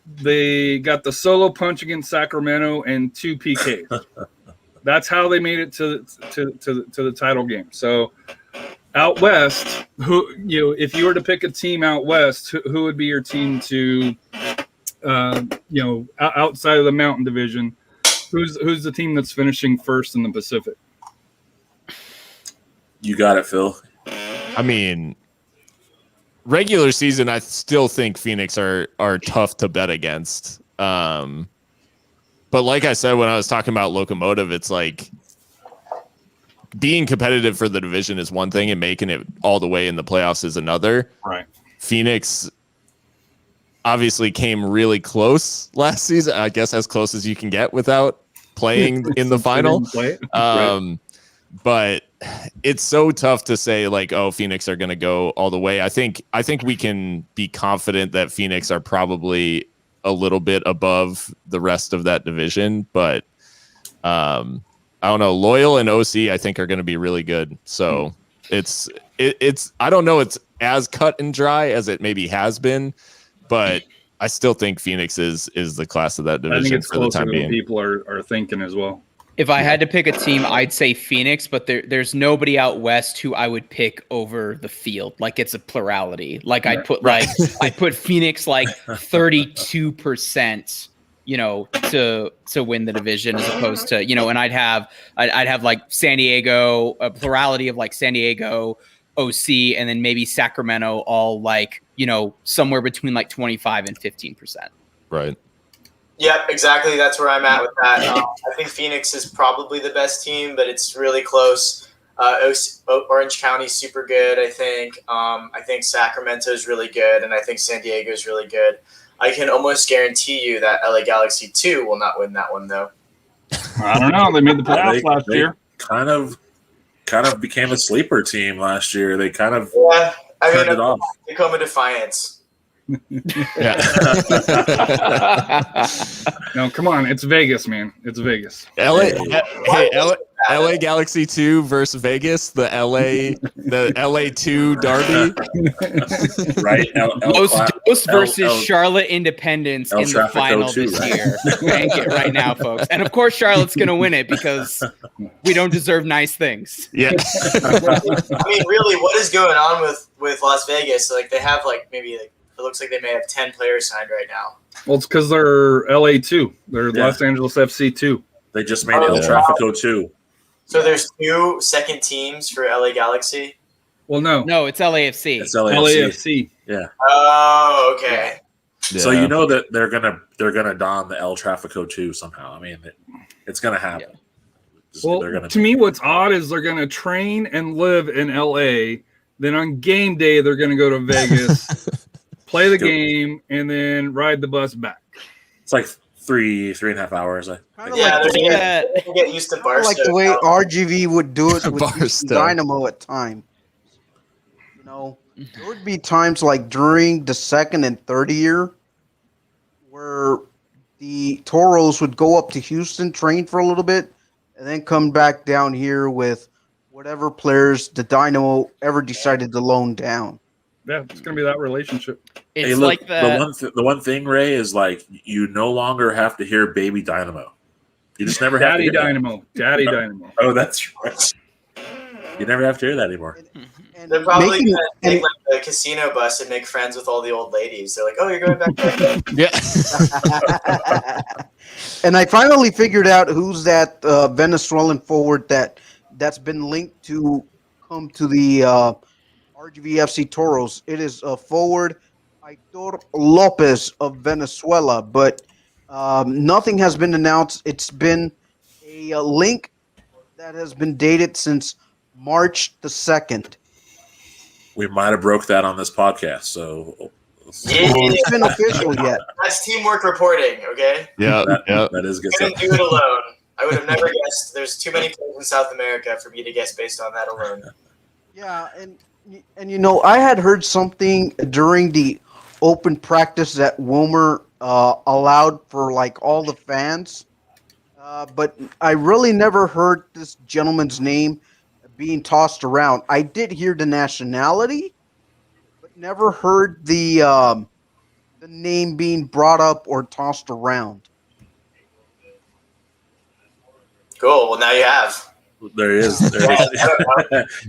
they got the solo punch against Sacramento and 2 PKs. That's how they made it to the title game. So out west, if you were to pick a team out west, who would be your team to, outside of the Mountain Division? Who's the team that's finishing first in the Pacific? You got it, Phil. I mean, regular season, I still think Phoenix are tough to bet against. But like I said, when I was talking about Locomotive, it's like being competitive for the division is one thing and making it all the way in the playoffs is another. Right. Phoenix obviously came really close last season, I guess as close as you can get without playing in the final. Right. But it's so tough to say like, oh, Phoenix are going to go all the way. I think we can be confident that Phoenix are probably a little bit above the rest of that division, but I don't know. Loyal and OC, I think, are going to be really good. So it's I don't know. It's as cut and dry as it maybe has been, but I still think Phoenix is the class of that division. I think it's for the time being. People are thinking as well. if I had to pick a team, I'd say Phoenix, but there's nobody out west who I would pick over the field. Like it's a plurality. Like I'd put I'd put Phoenix like 32%, to win the division as opposed to, and I'd have like San Diego, a plurality of like San Diego, OC, and then maybe Sacramento all like, somewhere between like 25 and 15%. Right. Yep, exactly. That's where I'm at with that. I think Phoenix is probably the best team, but it's really close. Orange County's super good, I think. I think Sacramento's really good, and I think San Diego's really good. I can almost guarantee you that LA Galaxy 2 will not win that one, though. I don't know. They made the playoffs last year. Kind of became a sleeper team last year. They kind of turned it off. Tacoma Defiance. Yeah. No, come on. It's Vegas, man. It's Vegas. LA Galaxy 2 versus Vegas, the LA 2 derby. Right. Los versus Charlotte Independence in the final this year. Bank it right now, folks. And of course, Charlotte's going to win it because we don't deserve nice things. Yeah. I mean, really, what is going on with Las Vegas? Like, they have it looks like they may have 10 players signed right now. Well, it's because they're LA 2. They're Los Angeles FC 2. They just made El Tráfico 2. So there's 2 second teams for LA Galaxy? Well, no. No, it's LAFC. It's LAFC. LAFC. Yeah. Oh, okay. Yeah. So you know that they're gonna don the El Tráfico 2 somehow. I mean, it's gonna happen. Yeah. Well, to me, what's odd is they're gonna train and live in LA. Then on game day, they're gonna go to Vegas, play the game, and then ride the bus back. It's like 3.5 hours. They're gonna get used to Barstow. Like the way RGV would do it with Dynamo at times. There would be times like during the second and third year where the Toros would go up to Houston, train for a little bit, and then come back down here with whatever players the Dynamo ever decided to loan down. Yeah, it's going to be that relationship. It's like the one thing, Ray, is like you no longer have to hear Baby Dynamo. You just never have to hear Dynamo. Daddy Dynamo. Oh, that's right. You never have to hear that anymore. And they're probably going to take like the casino bus and make friends with all the old ladies. They're like, oh, you're going back there? Yeah. And I finally figured out who's that Venezuelan forward that's been linked to come to the RGVFC Toros. It is a forward, Aitor Lopez of Venezuela, but nothing has been announced. It's been a link that has been dated since March the 2nd. We might have broke that on this podcast, so it's been official yet. That's teamwork reporting, okay? Yeah, that is good. I couldn't do it alone. I would have never guessed. There's too many players in South America for me to guess based on that alone. Yeah, and I had heard something during the open practice that Wilmer allowed for like all the fans, but I really never heard this gentleman's name being tossed around. I did hear the nationality, but never heard the name being brought up or tossed around. Cool. Well, now you have. There is.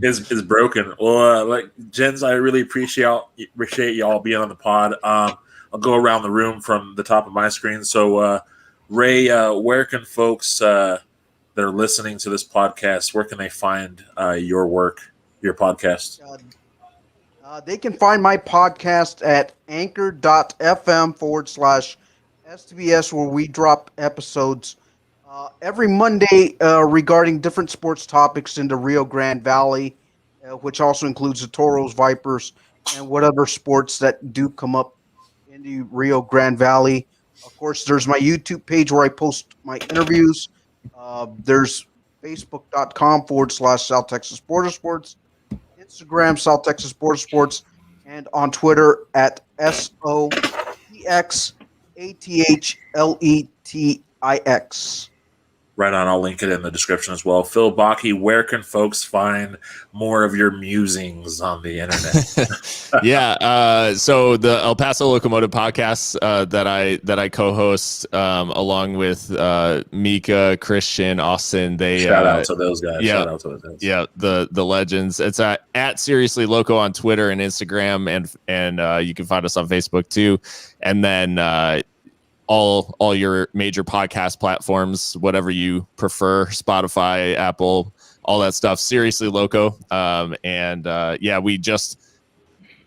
Is broken. Well, like Jens, I really appreciate y'all being on the pod. I'll go around the room from the top of my screen. So, Ray, where can folks that are listening to this podcast, where can they find your work, your podcast? They can find my podcast at anchor.fm/STBS, where we drop episodes every Monday regarding different sports topics in the Rio Grande Valley, which also includes the Toros, Vipers, and whatever sports that do come up in the Rio Grande Valley. Of course, there's my YouTube page where I post my interviews. There's facebook.com/South Texas Border Sports, Instagram South Texas Border Sports, and on Twitter at SOTXATHLETIX. Right on. I'll link it in the description as well. Phil Baki, where can folks find more of your musings on the internet? Yeah. So the El Paso Locomotive podcast that I co-host along with Mika, Christian, Austin. Shout out to those guys. Yeah, shout out to those guys. Yeah, the legends. It's at Seriously Loco on Twitter and Instagram, and you can find us on Facebook too. And then all your major podcast platforms, whatever you prefer, Spotify, Apple, all that stuff. Seriously, Loco.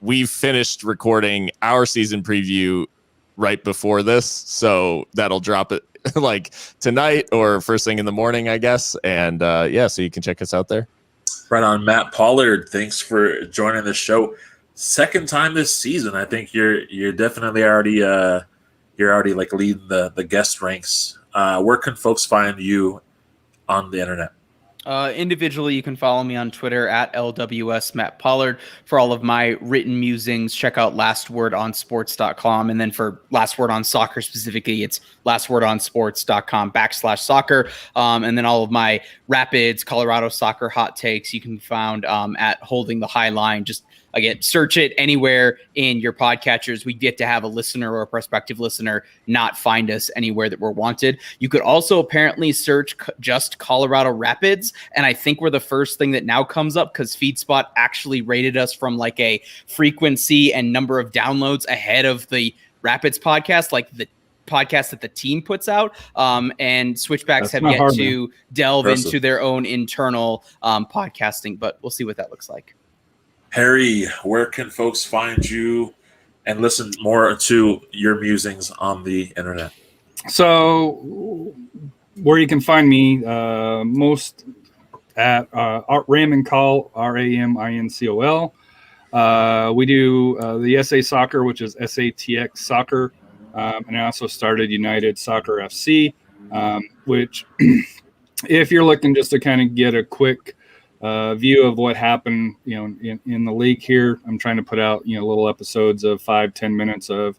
We finished recording our season preview right before this, so that'll drop it like tonight or first thing in the morning, I guess. And so you can check us out there. Right on. Matt Pollard, thanks for joining the show. Second time this season. I think you're definitely already like leading the guest ranks. Where can folks find you on the internet? Individually, you can follow me on Twitter at LWS Matt Pollard for all of my written musings. Check out lastwordonsports.com. And then for Last Word on Soccer specifically, it's lastwordonsports.com/soccer. And then all of my Rapids, Colorado soccer hot takes you can find at Holding the High Line. Just again, search it anywhere in your podcatchers. We get to have a listener or a prospective listener not find us anywhere that we're wanted. You could also apparently search just Colorado Rapids, and I think we're the first thing that now comes up because FeedSpot actually rated us from like a frequency and number of downloads ahead of the Rapids podcast, like the podcast that the team puts out. And Switchbacks have yet to delve into their own internal podcasting, but we'll see what that looks like. Harry, where can folks find you and listen more to your musings on the internet? So where you can find me most at Ram and Call, RAMINCOL. We do the SA Soccer, which is SATX Soccer. And I also started United Soccer FC, which if you're looking just to kind of get a quick view of what happened, in the league here, I'm trying to put out, little episodes of 5-10 minutes of,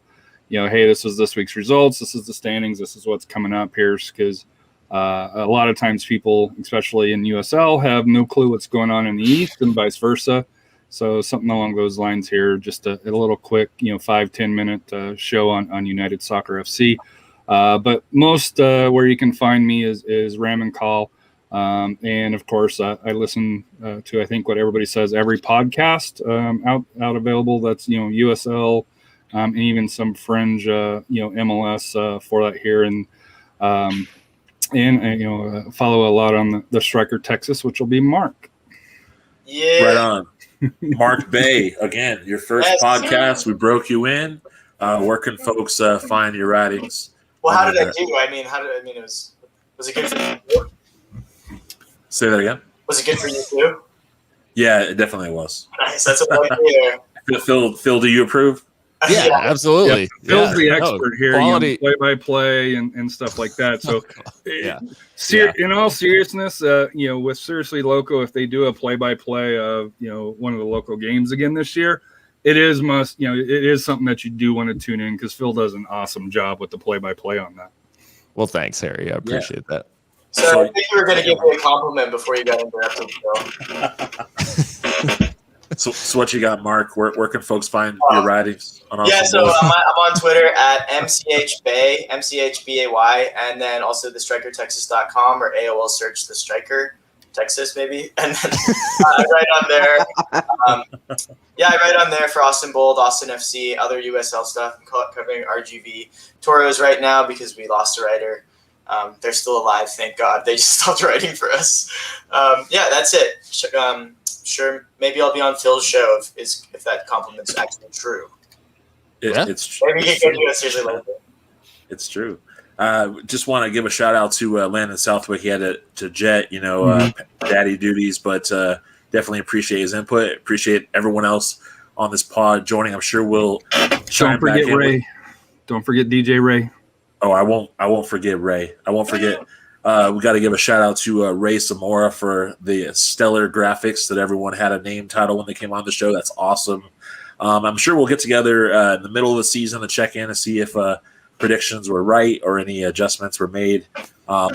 hey, this was this week's results. This is the standings. This is what's coming up here. Because a lot of times people, especially in USL, have no clue what's going on in the East and vice versa. So something along those lines here, just a little quick, 5-10 minute show on United Soccer FC. But most where you can find me is Ram and Call. And of course, I listen to, I think what everybody says, every podcast out available. That's, USL and even some fringe, MLS for that here. And follow a lot on the Striker Texas, which will be Mark. Yeah. Right on. Mark Bay, again, your first podcast. We broke you in. Where can folks find your writings? Well, how did I do? Was it good for you too? Say that again. Was it good for you too? Yeah, it definitely was. Nice. That's what I like to hear. Phil, do you approve? Yeah, absolutely. Yeah, Phil's the expert here, quality. Play-by-play and stuff like that. So, in all seriousness, with Seriously Loco, if they do a play-by-play of one of the local games again this year, it is something that you do want to tune in because Phil does an awesome job with the play-by-play on that. Well, thanks, Harry. I appreciate that. So I think you were going to give me a compliment before you got interrupted, Phil. So what you got, Mark? Where can folks find your writings? I'm on Twitter at MCHBay, MCHBAY, and then also thestrikertexas.com or AOL search the Striker Texas maybe, and then I write on there. I write on there for Austin Bold, Austin FC, other USL stuff. I'm covering RGV Toros right now because we lost a writer. They're still alive, thank God. They just stopped writing for us. That's it. Sure, maybe I'll be on Phil's show if that compliment's actually true. It's true. Maybe he can do it seriously later. It's true. Just want to give a shout out to Landon Southwick. He had to jet, daddy duties, but definitely appreciate his input. Appreciate everyone else on this pod joining. I'm sure we'll Don't forget Ray. Don't forget DJ Ray. Oh, I won't forget Ray. I won't forget. We got to give a shout out to Ray Samora for the stellar graphics that everyone had a name title when they came on the show. That's awesome. I'm sure we'll get together in the middle of the season to check in and see if predictions were right or any adjustments were made.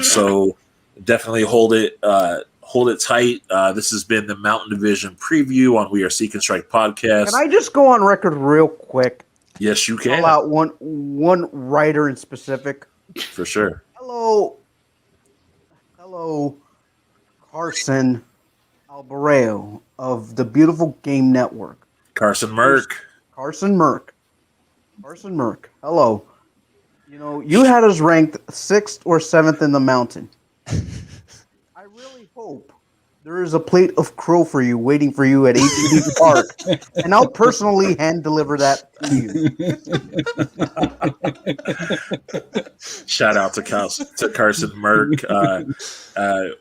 So definitely hold it tight. This has been the Mountain Division preview on We Are Seek and Strike podcast. Can I just go on record real quick? Yes, you can. Call out one writer in specific. For sure. Hello, Carson Albareo of the Beautiful Game Network. Carson Merck. Hello. You had us ranked 6th or 7th in the mountain. I really hope there is a plate of crow for you waiting for you at ATV Park, and I'll personally hand deliver that to you. Shout out to Carson Merck.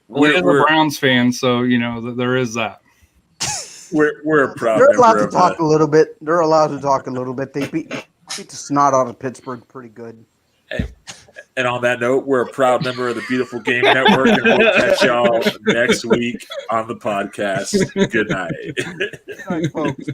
We're a Browns fan, so there is that. We're a proud They're allowed member to of talk a little bit. They're allowed to talk a little bit. They beat the snot out of Pittsburgh pretty good. And on that note, we're a proud member of the Beautiful Game Network, and we'll catch y'all next week on the podcast. Good night. Good night, folks.